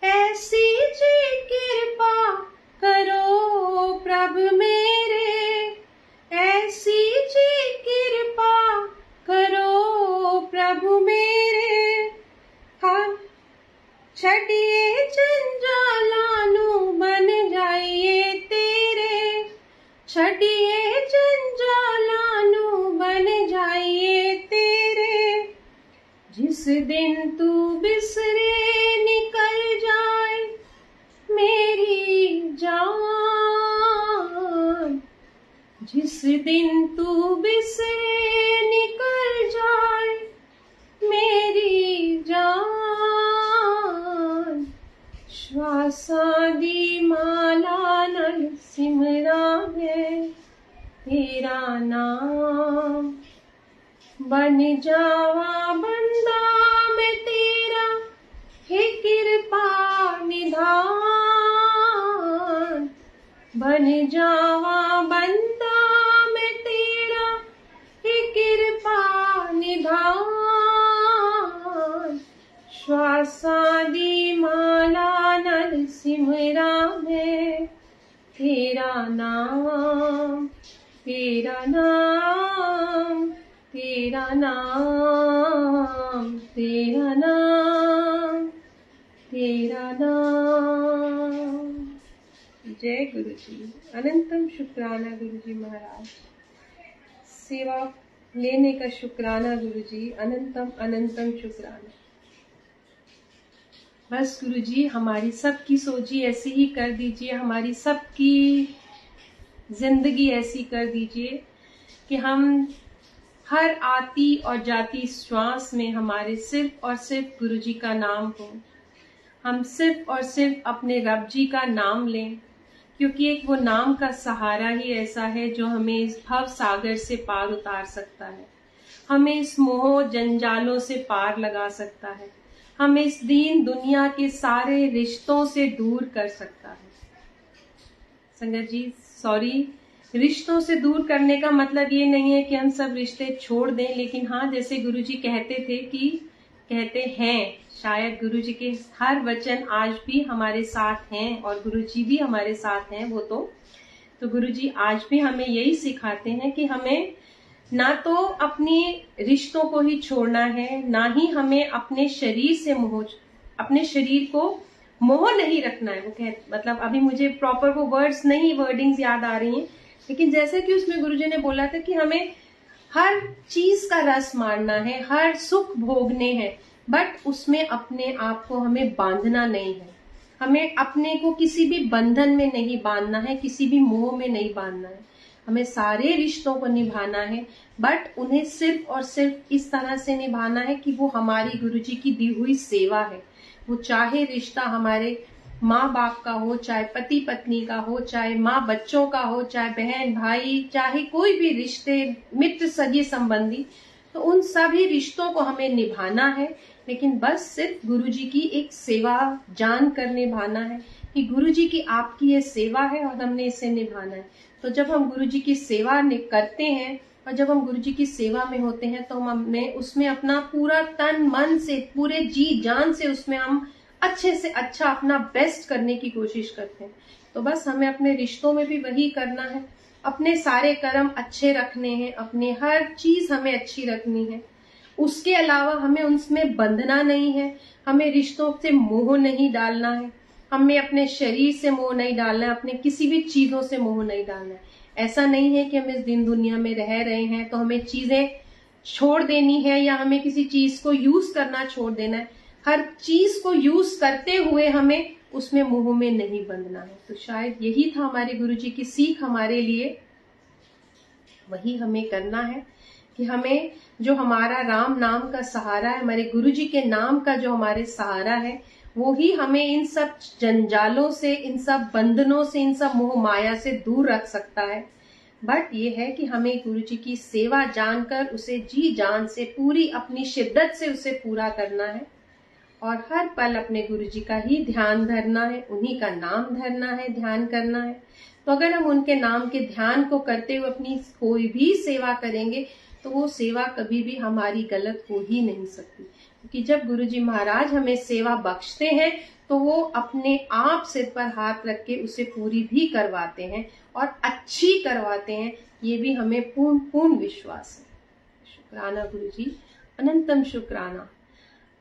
ऐसी जी कृपा करो प्रभु मेरे, ऐसी जी कृपा करो प्रभु मेरे। हम छड़िए जंजालां नू बन जाइए तेरे, छड़िए जंजालां नू बन जाइए तेरे। जिस दिन तू बिसरे निकल जाए मेरी जान, जिस दिन तू बिसरे निकल जाए मेरी जान। श्वासां दी माला नल सिमरा मैं तेरा नाम। बन जावा बंदा मैं तेरा हे कृपा निधान, बन जावा बंदा मैं तेरा हे कृपा निधान। श्वासां दी माला नल सिमरा मैं तेरा नाम, तेरा नाम, तेरा नाम, तेरा नाम, तेरा नाम। जय गुरु जी। अनंतम शुक्राना गुरु जी महाराज। सेवा लेने का शुक्राना गुरु जी, अनंतम अनंतम शुक्राना। बस गुरु जी हमारी सबकी सोची ऐसी ही कर दीजिए, हमारी सबकी जिंदगी ऐसी कर दीजिए कि हम हर आती और जाती श्वास में हमारे सिर्फ और सिर्फ गुरु जी का नाम हो। हम सिर्फ और सिर्फ अपने रब जी का नाम लें, क्योंकि एक वो नाम का सहारा ही ऐसा है जो हमें इस भव सागर से पार उतार सकता है, हमें इस मोह जंजालों से पार लगा सकता है, हमें इस दीन दुनिया के सारे रिश्तों से दूर कर सकता है। संगत जी सॉरी, रिश्तों से दूर करने का मतलब ये नहीं है कि हम सब रिश्ते छोड़ दें, लेकिन हाँ, जैसे गुरुजी कहते थे कि कहते हैं, शायद गुरुजी के हर वचन आज भी हमारे साथ हैं और गुरुजी भी हमारे साथ हैं। वो तो गुरुजी आज भी हमें यही सिखाते हैं कि हमें ना तो अपनी रिश्तों को ही छोड़ना है, ना ही हमें अपने शरीर से अपने शरीर को मोह नहीं रखना है। वो मतलब अभी मुझे प्रॉपर वो वर्डिंग्स याद आ रही हैं, लेकिन जैसे कि उसमें गुरुजी ने बोला था कि हमें हर चीज का रस मारना है, हर सुख भोगने हैं, बट उसमें अपने आप को हमें बांधना नहीं है। हमें अपने को किसी भी बंधन में नहीं बांधना है, किसी भी मोह में नहीं बांधना है। हमें सारे रिश्तों को निभाना है, बट उन्हें सिर्फ और सिर्फ इस तरह से निभाना है कि वो हमारी गुरुजी की दी हुई सेवा है। वो चाहे रिश्ता हमारे माँ बाप का हो, चाहे पति पत्नी का हो, चाहे माँ बच्चों का हो, चाहे बहन भाई, चाहे कोई भी रिश्ते, मित्र सगे संबंधी, तो उन सभी रिश्तों को हमें निभाना है, लेकिन बस सिर्फ गुरुजी की एक सेवा जान कर निभाना है कि गुरुजी की आपकी ये सेवा है और हमने इसे निभाना है। तो जब हम गुरुजी की सेवा करते हैं और जब हम गुरुजी की सेवा में होते हैं तो हमने उसमें अपना पूरा तन मन से, पूरे जी जान से उसमें हम अच्छे से अच्छा अपना बेस्ट करने की कोशिश करते हैं। तो बस हमें अपने रिश्तों में भी वही करना है, अपने सारे कर्म अच्छे रखने हैं, अपने हर चीज हमें अच्छी रखनी है। उसके अलावा हमें उनमें बंधना नहीं है, हमें रिश्तों से मोह नहीं डालना है, हमें अपने शरीर से मोह नहीं डालना है, अपने किसी भी चीजों से मोह नहीं डालना है। ऐसा नहीं है कि हम इस दिन दुनिया में रह रहे हैं तो हमें चीजें छोड़ देनी है या हमें किसी चीज को यूज करना छोड़ देना है। हर चीज को यूज करते हुए हमें उसमें मोह में नहीं बंधना है। तो शायद यही था हमारे गुरुजी की सीख हमारे लिए, वही हमें करना है कि हमें जो हमारा राम नाम का सहारा है, हमारे गुरुजी के नाम का जो हमारे सहारा है, वो ही हमें इन सब जंजालों से, इन सब बंधनों से, इन सब मोह माया से दूर रख सकता है। बट ये है कि हमें गुरुजी की सेवा जानकर उसे जी जान से, पूरी अपनी शिद्दत से उसे पूरा करना है और हर पल अपने गुरुजी का ही ध्यान धरना है, उन्हीं का नाम धरना है, ध्यान करना है। तो अगर हम उनके नाम के ध्यान को करते हुए अपनी कोई भी सेवा करेंगे तो वो सेवा कभी भी हमारी गलत हो ही नहीं सकती, क्योंकि जब गुरुजी महाराज हमें सेवा बख्शते हैं तो वो अपने आप सिर पर हाथ रख के उसे पूरी भी करवाते हैं और अच्छी करवाते हैं। ये भी हमें पूर्ण विश्वास है। शुक्राना गुरुजी, अनंतम शुक्राना।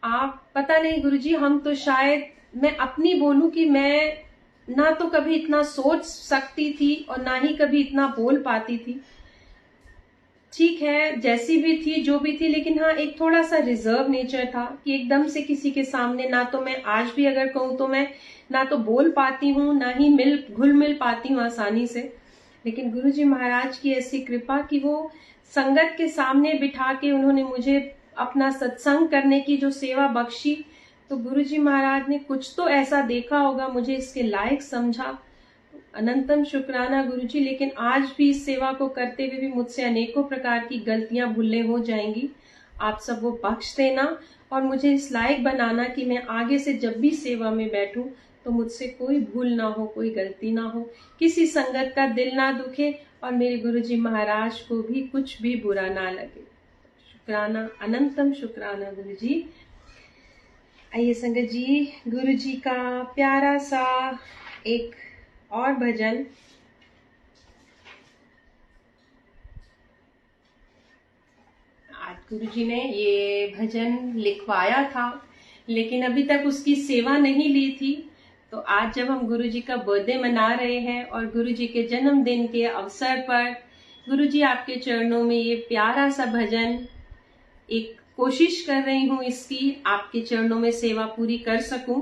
आप पता नहीं गुरुजी, हम तो शायद, मैं अपनी बोलूं कि मैं ना तो कभी इतना सोच सकती थी और ना ही कभी इतना बोल पाती थी। ठीक है, जैसी भी थी, जो भी थी, लेकिन हाँ, एक थोड़ा सा रिजर्व नेचर था कि एकदम से किसी के सामने, ना तो मैं आज भी अगर कहूँ तो मैं ना तो बोल पाती हूँ, ना ही घुल मिल पाती हूँ आसानी से। लेकिन गुरुजी महाराज की ऐसी कृपा कि वो संगत के सामने बिठा के उन्होंने मुझे अपना सत्संग करने की जो सेवा बख्शी, तो गुरुजी महाराज ने कुछ तो ऐसा देखा होगा, मुझे इसके लायक समझा। अनंतम शुक्राना गुरुजी। लेकिन आज भी इस सेवा को करते हुए भी मुझसे अनेकों प्रकार की गलतियां भूलें हो जाएंगी। आप सब वो बख्श देना और मुझे इस लायक बनाना कि मैं आगे से जब भी सेवा में बैठूं तो मुझसे कोई भूल ना हो, कोई गलती ना हो, किसी संगत का दिल ना दुखे और मेरे गुरुजी महाराज को भी कुछ भी बुरा ना लगे। शुक्राना, अनंतम शुक्राना गुरुजी। आइए संगत जी, गुरुजी का प्यारा सा एक और भजन। आज गुरुजी ने ये भजन लिखवाया था, लेकिन अभी तक उसकी सेवा नहीं ली थी। तो आज जब हम गुरुजी का बर्थडे मना रहे हैं और गुरुजी के जन्मदिन के अवसर पर गुरुजी आपके चरणों में ये प्यारा सा भजन, एक कोशिश कर रही हूँ इसकी आपके चरणों में सेवा पूरी कर सकूं।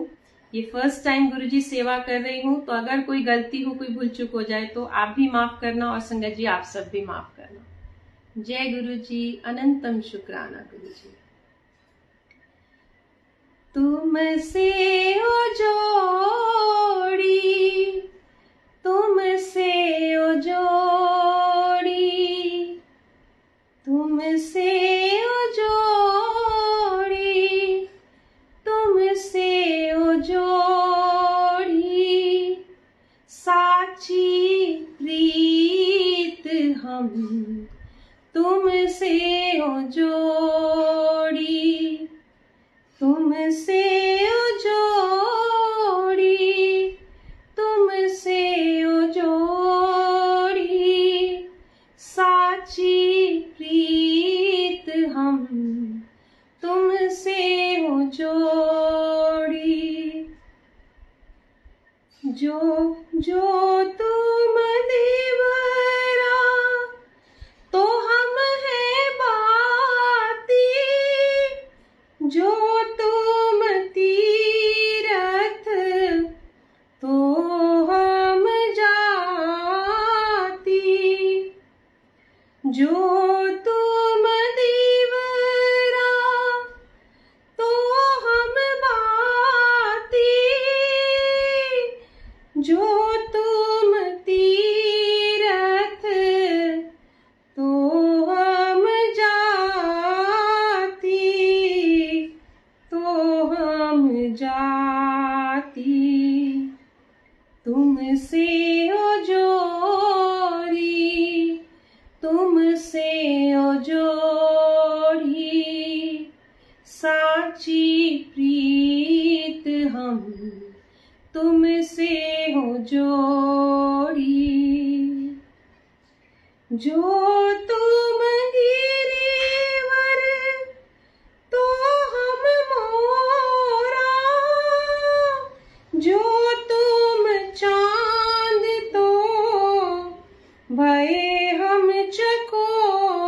ये फर्स्ट टाइम गुरुजी सेवा कर रही हूँ, तो अगर कोई गलती हो, कोई भूल चूक हो जाए तो आप भी माफ करना और संगत जी आप सब भी माफ करना। जय गुरुजी, अनंतम शुक्राना गुरुजी। तुमसे ओ जोड़ी, तुमसे ओ जोड़ी, तुमसे ओ जोड़ी, तुमसे ओ जोड़ी, साची प्रीत जो जो तुम देवरा तो हम है बाती, जो तुम तीरथ तो हम जाती, जो तुम देवरा तो हम बाती, जो तुम तीरथ तो हम जाती, तो हम जाती। तुमसे ओ जोड़ी, तुमसे ओ जोड़ी, साची प्रीत हम तुमसे हो जोड़ी, जो तुम गिरिवर तो हम मोरा, जो तुम चांद तो भये हम चकोरा,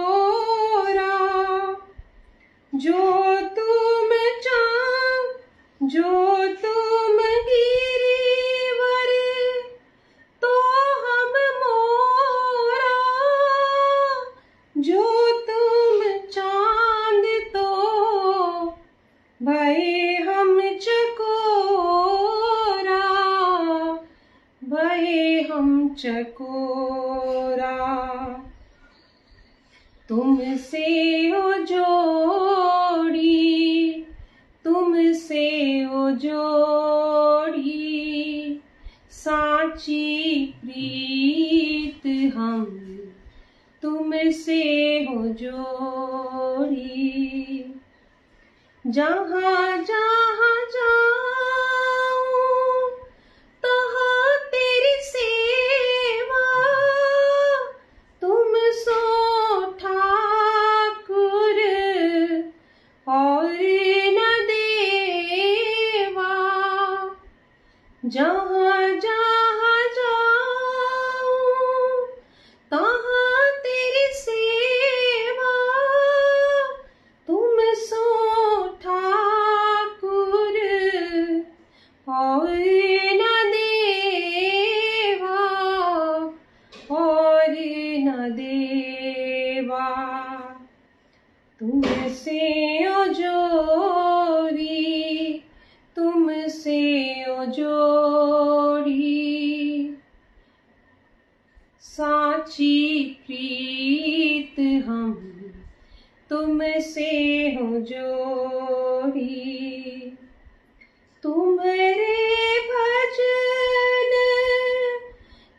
जो तुम चांद, जो तुम गिरिवर तो हम मोरा, जो तुम चांद तो भये हम चकोरा, भये हम चकोरा। तुमसे ओ जोड़ी, तुमसे ओ जोड़ी, साची प्रीत हम तुमसे हो जोड़ी। जहाँ जहाँ जाऊं तहाँ तेरी सेवा, तुम सो ठाकुर और न देवा। जहाँ जहाँ जाऊं तहाँ तेरी सेवा, तुम सो ठाकुर और न देवा, और न देवा। तुमसे ओ जोड़ी, तुमसे ओ जोड़ी, साची प्रीत हम तुमसे हो जोड़ी। तुम्हारे भजन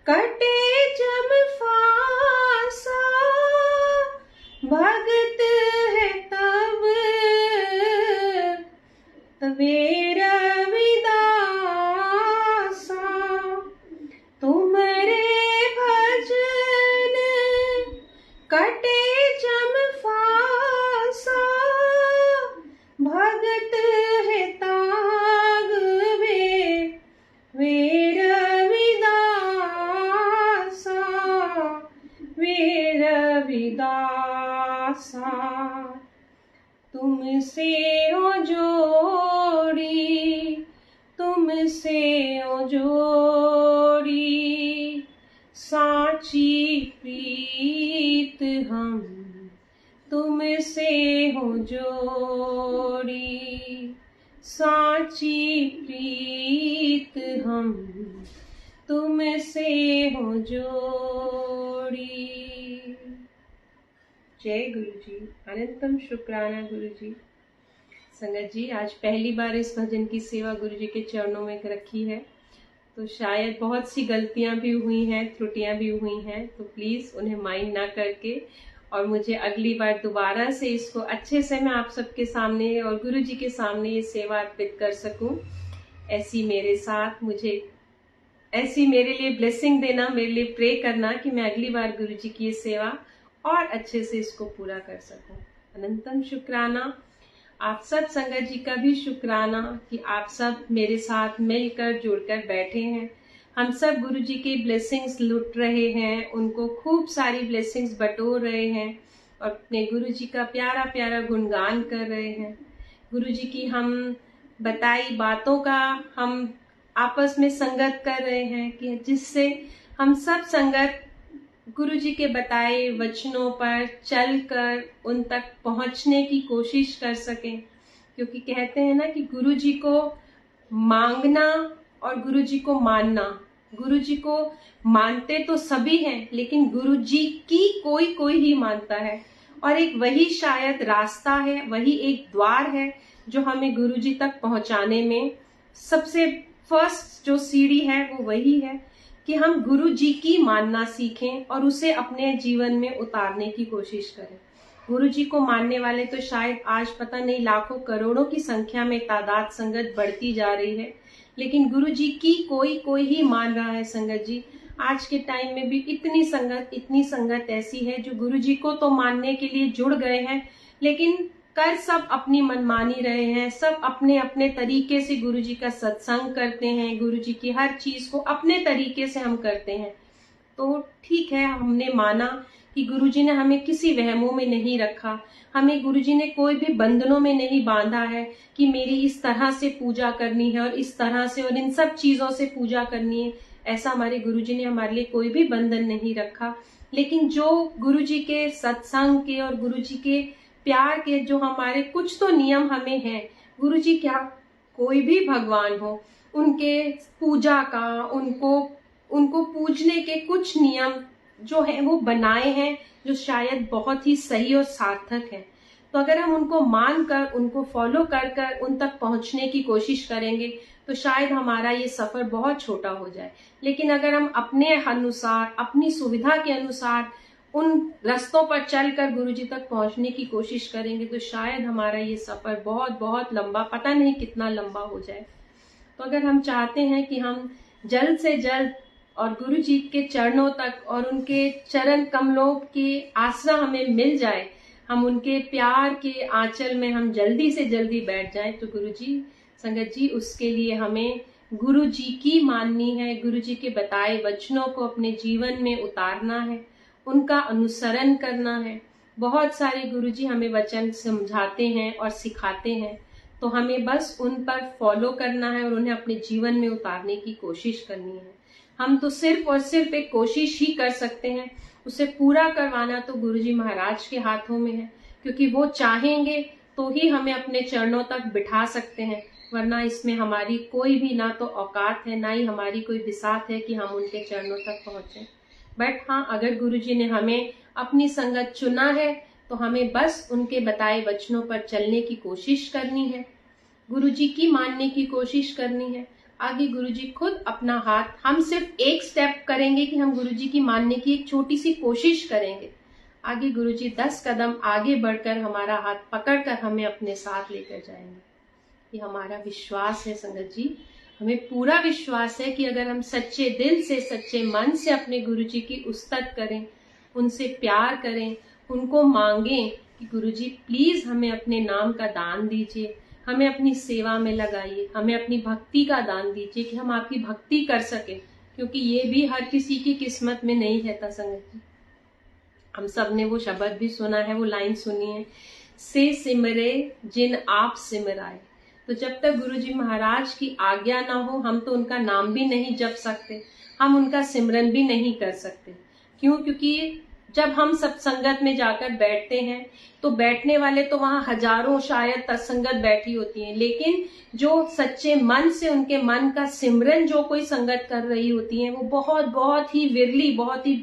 कटे जम फांसा, भगत है तब तबे रविदासा। तुम्हारे भजन कटे जम फांसा, भगत है ताग वे रविदासा, वे रविदासा। तुमसे ओ जोड़ी, तुमसे ओ जोड़ी, साची प्रीत हम तुमसे हो जोड़ी, साची प्रीत हम तुमसे हो जोड़ी। जय गुरु जी। अनंतम शुक्राना गुरु जी। संगत जी, आज पहली बार इस भजन की सेवा गुरु जी के चरणों में रखी है, तो शायद बहुत सी गलतियां भी हुई हैं, त्रुटियां भी हुई हैं, तो प्लीज उन्हें माइंड ना करके और मुझे अगली बार दोबारा से इसको अच्छे से मैं आप सबके सामने और गुरु जी के सामने ये सेवा अर्पित कर सकूं, ऐसी मेरे साथ मुझे ऐसी मेरे लिए ब्लेसिंग देना, मेरे लिए प्रे करना कि मैं अगली बार गुरु जी की ये सेवा और अच्छे से इसको पूरा कर सकूं। अनंतम शुक्राना। आप सब संगत जी का भी शुक्राना कि आप सब मेरे साथ मिलकर जुड़कर बैठे हैं हम सब गुरु जी के ब्लेसिंग्स लुट रहे हैं, उनको खूब सारी ब्लेसिंग्स बटोर रहे हैं और अपने गुरु जी का प्यारा प्यारा गुणगान कर रहे हैं। गुरु जी की हम बताई बातों का हम आपस में संगत कर रहे हैं कि जिससे हम सब संगत गुरु जी के बताए वचनों पर चलकर उन तक पहुंचने की कोशिश कर सकें। क्योंकि कहते हैं ना कि गुरु जी को मांगना और गुरु जी को मानना, गुरु जी को मानते तो सभी हैं लेकिन गुरु जी की कोई कोई ही मानता है। और एक वही शायद रास्ता है, वही एक द्वार है जो हमें गुरु जी तक पहुंचाने में सबसे फर्स्ट जो सीढ़ी है वो वही है कि हम गुरु जी की मानना सीखें और उसे अपने जीवन में उतारने की कोशिश करें। गुरु जी को मानने वाले तो शायद आज पता नहीं लाखों करोड़ों की संख्या में तादाद संगत बढ़ती जा रही है, लेकिन गुरु जी की कोई कोई ही मान रहा है संगत जी। आज के टाइम में भी इतनी संगत ऐसी है जो गुरु जी को तो मानने के लिए जुड़ गए हैं, लेकिन कर सब अपनी मनमानी रहे हैं। सब अपने अपने तरीके से गुरु जी का सत्संग करते हैं, गुरु जी की हर चीज को अपने तरीके से हम करते हैं। तो ठीक है, हमने माना कि गुरु जी ने हमें किसी वहमों में नहीं रखा, हमें गुरु जी ने कोई भी बंधनों में नहीं बांधा है कि मेरी इस तरह से पूजा करनी है और इस तरह से और इन सब चीजों से पूजा करनी है। ऐसा हमारे गुरु जी ने हमारे लिए कोई भी बंधन नहीं रखा। लेकिन जो गुरु जी के सत्संग के और गुरु जी के प्यार के जो हमारे कुछ तो नियम हमें हैं, गुरु जी क्या कोई भी भगवान हो, उनके पूजा का उनको पूजने के कुछ नियम जो है वो बनाए हैं जो शायद बहुत ही सही और सार्थक है। तो अगर हम उनको मानकर उनको फॉलो कर कर उन तक पहुंचने की कोशिश करेंगे तो शायद हमारा ये सफर बहुत छोटा हो जाए। लेकिन अगर हम अपने अनुसार अपनी सुविधा के अनुसार उन रास्तों पर चलकर गुरु जी तक पहुंचने की कोशिश करेंगे तो शायद हमारा ये सफर बहुत बहुत लंबा, पता नहीं कितना लंबा हो जाए। तो अगर हम चाहते हैं कि हम जल्द से जल्द और गुरु जी के चरणों तक और उनके चरण कमलों के आसरा हमें मिल जाए, हम उनके प्यार के आंचल में हम जल्दी से जल्दी बैठ जाएं, तो गुरु जी संगत जी उसके लिए हमें गुरु जी की माननी है, गुरु जी के बताए वचनों को अपने जीवन में उतारना है, उनका अनुसरण करना है। बहुत सारे गुरु जी हमें वचन समझाते हैं और सिखाते हैं, तो हमें बस उन पर फॉलो करना है और उन्हें अपने जीवन में उतारने की कोशिश करनी है। हम तो सिर्फ और सिर्फ एक कोशिश ही कर सकते हैं, उसे पूरा करवाना तो गुरुजी महाराज के हाथों में है, क्योंकि वो चाहेंगे तो ही हमें अपने चरणों तक बिठा सकते हैं, वरना इसमें हमारी कोई भी ना तो औकात है, ना ही हमारी कोई बिसात है कि हम उनके चरणों तक पहुंचे। बट हाँ, अगर गुरुजी ने हमें अपनी संगत चुना है तो हमें बस उनके बताए वचनों पर चलने की कोशिश करनी है, गुरुजी की मानने की कोशिश करनी है। आगे गुरुजी खुद अपना हाथ, हम सिर्फ एक स्टेप करेंगे कि हम गुरुजी की मानने की एक छोटी सी कोशिश करेंगे, आगे गुरुजी 10 कदम आगे बढ़कर हमारा हाथ पकड़कर हमें अपने साथ लेकर जाएंगे। ये हमारा विश्वास है संगत जी, हमें पूरा विश्वास है कि अगर हम सच्चे दिल से सच्चे मन से अपने गुरुजी की उस्तत करें, उनसे प्यार करें, उनको मांगें कि गुरुजी प्लीज हमें अपने नाम का दान दीजिए, हमें अपनी सेवा में लगाइए, हमें अपनी भक्ति का दान दीजिए कि हम आपकी भक्ति कर सके, क्योंकि ये भी हर किसी की किस्मत में नहीं रहता संगत जी। हम सब ने वो शब्द भी सुना है, वो लाइन सुनी है, से सिमरे जिन आप सिमराए। तो जब तक गुरुजी महाराज की आज्ञा ना हो हम तो उनका नाम भी नहीं जप सकते, हम उनका सिमरन भी नहीं कर सकते। क्यों? क्योंकि जब हम सत्संगत में जाकर बैठते हैं तो बैठने वाले तो वहां हजारों शायद तत्संगत बैठी होती हैं, लेकिन जो सच्चे मन से उनके मन का सिमरन जो कोई संगत कर रही होती है वो बहुत बहुत ही विरली, बहुत ही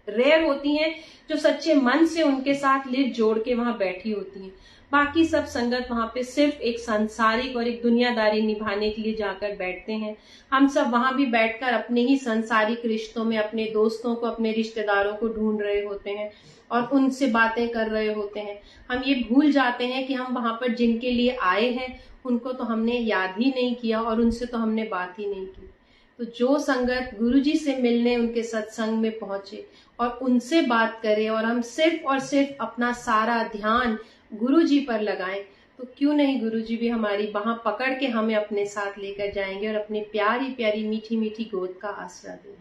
रेयर होती हैं, जो सच्चे मन से उनके साथ लिट जोड़ के वहां बैठी होती हैं। बाकी सब संगत वहां पे सिर्फ एक सांसारिक और एक दुनियादारी निभाने के लिए जाकर बैठते हैं। हम सब वहां भी बैठकर अपने ही सांसारिक रिश्तों में अपने दोस्तों को, अपने रिश्तेदारों को ढूंढ रहे होते हैं और उनसे बातें कर रहे होते हैं। हम ये भूल जाते हैं कि हम वहां पर जिनके लिए आए हैं उनको तो हमने याद ही नहीं किया और उनसे तो हमने बात ही नहीं की। तो जो संगत गुरुजी से मिलने उनके सत्संग में पहुंचे और उनसे बात करें और हम सिर्फ और सिर्फ अपना सारा ध्यान गुरुजी पर लगाएं, तो क्यों नहीं गुरुजी भी हमारी बाह पकड़ के हमें अपने साथ लेकर जाएंगे और अपनी प्यारी प्यारी मीठी मीठी गोद का आसरा देंगे।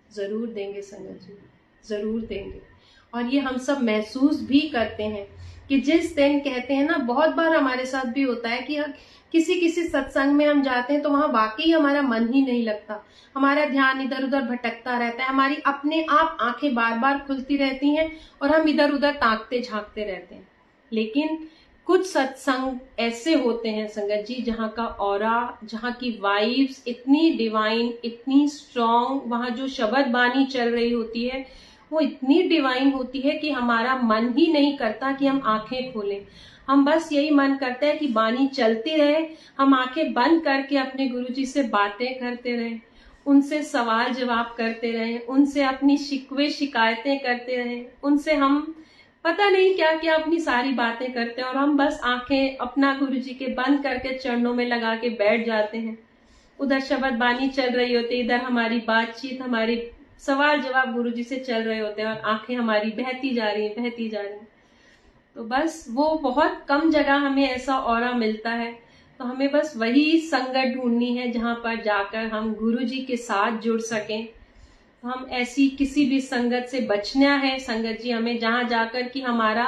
जरूर देंगे संगत जी, जरूर देंगे। और ये हम सब महसूस भी करते हैं कि जिस दिन कहते हैं ना, बहुत बार हमारे साथ भी होता है कि किसी किसी सत्संग में हम जाते हैं तो वहां वाकई हमारा मन ही नहीं लगता, हमारा ध्यान इधर उधर भटकता रहता है, हमारी अपने आप आंखें बार बार खुलती रहती हैं और हम इधर उधर ताकते झांकते रहते हैं। लेकिन कुछ सत्संग ऐसे होते हैं संगत जी, जहाँ का ऑरा, जहाँ की वाइब्स इतनी डिवाइन, इतनी स्ट्रॉन्ग, वहां जो शब्द बानी चल रही होती है वो इतनी डिवाइन होती है कि हमारा मन ही नहीं करता कि हम आंखें खोलें। हम बस यही मन करता है कि बानी चलती रहे, हम आंखें बंद करके अपने गुरुजी से बातें करते रहें, उनसे सवाल जवाब करते रहें, उनसे अपनी शिकवे शिकायतें करते रहें, उनसे हम पता नहीं क्या क्या अपनी सारी बातें करते हैं और हम बस आंखें अपना गुरुजी के बंद करके चरणों में लगा के बैठ जाते हैं। उधर शब्द बानी चल रही होती है, इधर हमारी बातचीत, हमारी सवाल जवाब गुरुजी से चल रहे होते हैं और आंखें हमारी बहती जा रही हैं। तो बस वो बहुत कम जगह हमें ऐसा ऑरा मिलता है। तो हमें बस वही संगत ढूंढनी है जहां पर जाकर हम गुरुजी के साथ जुड़ सकें। तो हम ऐसी किसी भी संगत से बचना है संगत जी हमें, जहां जाकर कि हमारा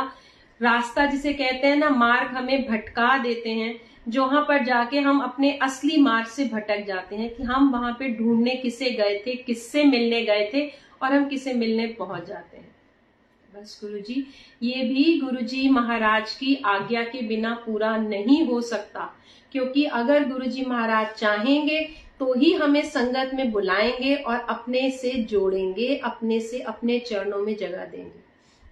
रास्ता, जिसे कहते हैं ना मार्ग, हमें भटका देते हैं, जहां पर जाके हम अपने असली मार्ग से भटक जाते हैं कि हम वहां पे ढूंढने किसे गए थे, किससे मिलने गए थे और हम किसे मिलने पहुंच जाते हैं। बस गुरुजी, ये भी गुरुजी महाराज की आज्ञा के बिना पूरा नहीं हो सकता, क्योंकि अगर गुरुजी महाराज चाहेंगे तो ही हमें संगत में बुलाएंगे और अपने से जोड़ेंगे, अपने से अपने चरणों में जगह देंगे।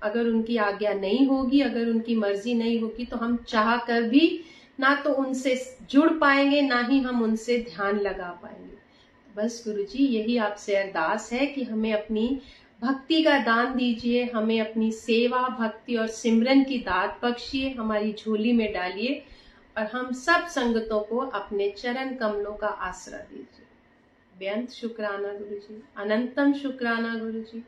अगर उनकी आज्ञा नहीं होगी, अगर उनकी मर्जी नहीं होगी, तो हम चाह कर भी ना तो उनसे जुड़ पाएंगे, ना ही हम उनसे ध्यान लगा पाएंगे। बस गुरुजी, यही आपसे अरदास है कि हमें अपनी भक्ति का दान दीजिए, हमें अपनी सेवा, भक्ति और सिमरन की दात बख्शिए, हमारी झोली में डालिए और हम सब संगतों को अपने चरण कमलों का आसरा दीजिए। बेअंत शुक्राना गुरुजी, अनंतम शुक्राना गुरुजी।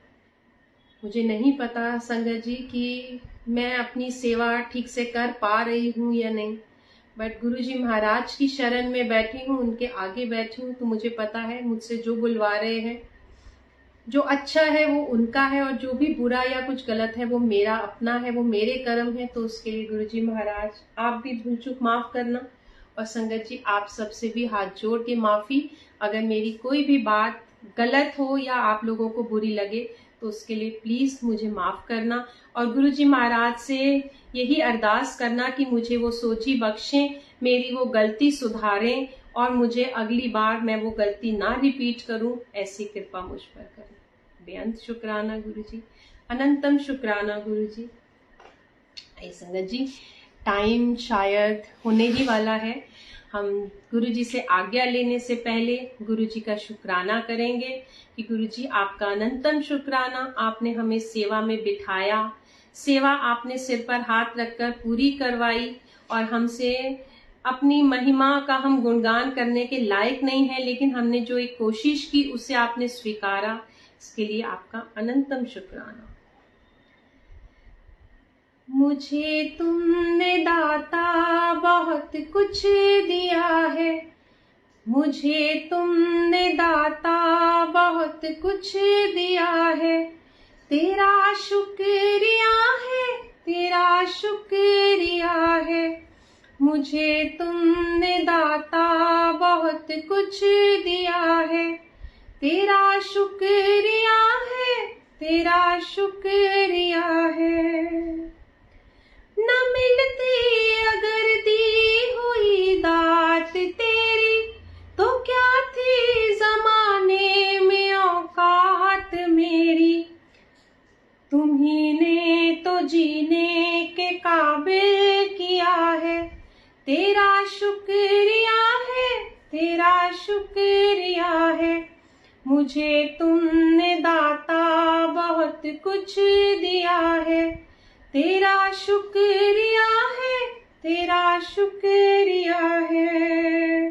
मुझे नहीं पता संगत जी कि मैं अपनी सेवा ठीक से कर पा रही हूँ या नहीं, बट गुरुजी महाराज की शरण में बैठी हूँ, उनके आगे बैठी हूँ, तो मुझे पता है मुझसे जो बुलवा रहे हैं, जो अच्छा है वो उनका है और जो भी बुरा या कुछ गलत है वो मेरा अपना है, वो मेरे कर्म है। तो उसके लिए गुरुजी महाराज आप भी भूल चूक माफ करना और संगत जी आप सबसे भी हाथ जोड़ के माफी, अगर मेरी कोई भी बात गलत हो या आप लोगों को बुरी लगे तो उसके लिए प्लीज मुझे माफ करना और गुरुजी महाराज से यही अरदास करना कि मुझे वो सोची बख्शें, मेरी वो गलती सुधारें और मुझे अगली बार मैं वो गलती ना रिपीट करूं, ऐसी कृपा मुझ पर करें। बेअंत शुक्राना गुरुजी, अनंतम शुक्राना गुरुजी। संगत जी, टाइम शायद होने ही वाला है। हम गुरुजी से आज्ञा लेने से पहले गुरुजी का शुक्राना करेंगे कि गुरुजी आपका अनंतम शुक्राना, आपने हमें सेवा में बिठाया, सेवा आपने सिर पर हाथ रखकर पूरी करवाई और हमसे अपनी महिमा का हम गुणगान करने के लायक नहीं है, लेकिन हमने जो एक कोशिश की उसे आपने स्वीकारा, इसके लिए आपका अनंतम शुक्राना। मुझे तुमने दाता बहुत कुछ दिया है, मुझे तुमने दाता बहुत कुछ दिया है, तेरा शुक्रिया है, तेरा शुक्रिया है। मुझे तुमने दाता बहुत कुछ दिया है, तेरा शुक्रिया है, तेरा शुक्रिया है। न मिलती अगर दी हुई दात तेरी, तो क्या थी जमाने में औकात मेरी। तुम्ही ने तो जीने के काबिल किया है, तेरा शुक्रिया है, तेरा शुक्रिया है। मुझे तुमने दाता बहुत कुछ दिया है, तेरा शुक्रिया है, तेरा शुक्रिया है।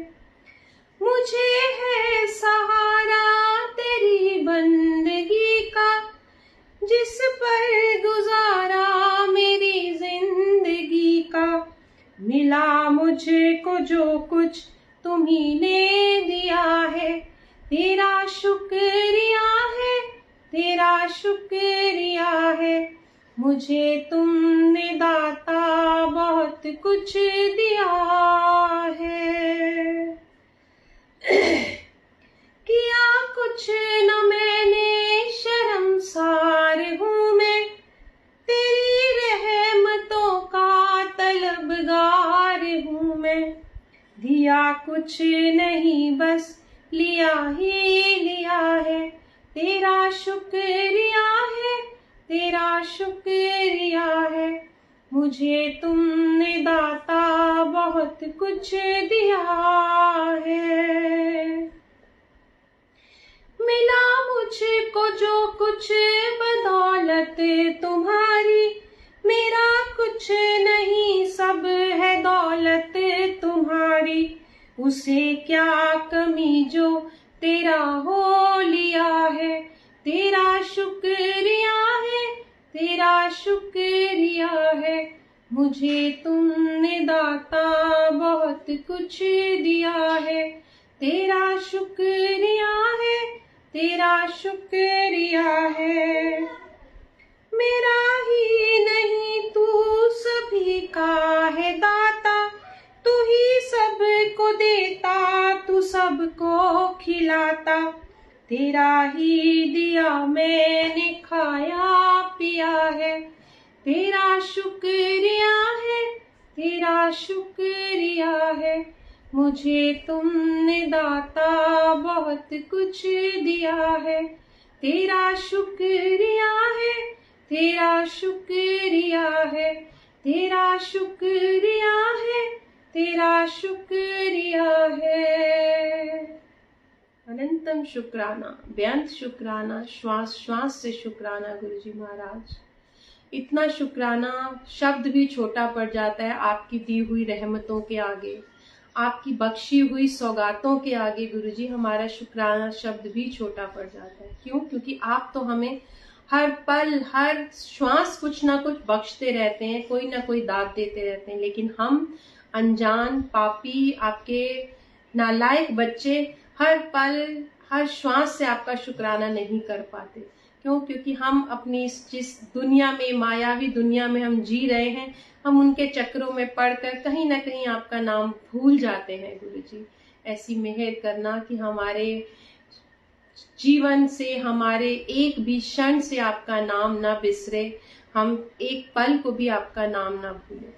मुझे है सहारा तेरी बंदगी का, जिस पर गुजारा मेरी जिंदगी का। मिला शुक्रिया है, तेरा शुक्रिया है, मुझे तुमने दाता बहुत कुछ दिया है। किया कुछ न मैंने, शर्मसार हूँ मैं, तेरी रहमतों का तलबगार हूँ मैं। दिया कुछ नहीं बस लिया ही लिया है, तेरा शुक्रिया है, तेरा शुक्रिया है, मुझे तुमने दाता बहुत कुछ दिया है। मिला मुझको जो कुछ बदौलत तुम्हारी, मेरा कुछ नहीं सब है दौलत तुम्हारी। उसे क्या कमी जो तेरा हो लिया है, तेरा शुक्रिया है, तेरा शुक्रिया है, मुझे तुमने दाता बहुत कुछ दिया है। तेरा शुक्रिया है, तेरा शुक्रिया है। मेरा ही नहीं तू सभी का है दाता, तू ही सबको देता, तू सबको खिलाता। तेरा ही दिया मैंने खाया पिया है, तेरा शुक्रिया है, तेरा शुक्रिया है, मुझे तुमने दाता बहुत कुछ दिया है। तेरा शुक्रिया है, तेरा शुक्रिया है, तेरा शुक्रिया है, तेरा शुक्रिया है। अनंतम शुक्राना, बेअंत शुक्राना, श्वास श्वास से शुक्राना गुरुजी महाराज। इतना शुक्राना शब्द भी छोटा पड़ जाता है आपकी दी हुई रहमतों के आगे, आपकी बख्शी हुई सौगातों के आगे गुरुजी हमारा शुक्राना शब्द भी छोटा पड़ जाता है। क्यों? क्योंकि आप तो हमें हर पल हर श्वास कुछ ना कुछ बख्शते रहते हैं, कोई ना कोई दाद देते रहते हैं, लेकिन हम अनजान पापी आपके नालायक बच्चे हर पल हर श्वास से आपका शुक्राना नहीं कर पाते। क्यों? क्योंकि हम अपनी जिस दुनिया में, मायावी दुनिया में हम जी रहे हैं, हम उनके चक्रों में पड़कर कहीं ना कहीं आपका नाम भूल जाते हैं। गुरुजी ऐसी मेहर करना कि हमारे जीवन से, हमारे एक भी क्षण से आपका नाम ना बिसरे, हम एक पल को भी आपका नाम ना भूलें।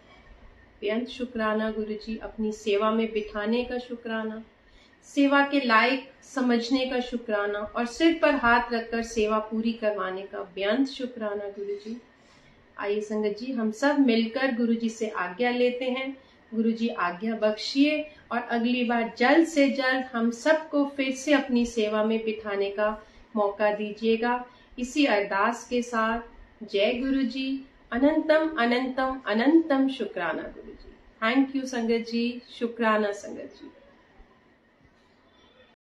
बेअंत शुक्राना गुरुजी, अपनी सेवा में बिठाने का शुक्राना, सेवा के लायक समझने का शुक्राना और सिर पर हाथ रखकर सेवा पूरी करवाने का बेअंत शुक्राना गुरुजी। आइए संगत जी हम सब मिलकर गुरुजी से आज्ञा लेते हैं। गुरुजी आज्ञा बख्शिए और अगली बार जल्द से जल्द हम सबको फिर से अपनी सेवा में बिठाने का मौका दीजिएगा। इसी अरदास के साथ जय गुरुजी। अनंतम अनंतम अनंतम शुक्राना गुरुजी। थैंक यू संगत जी, शुक्राना संगत जी।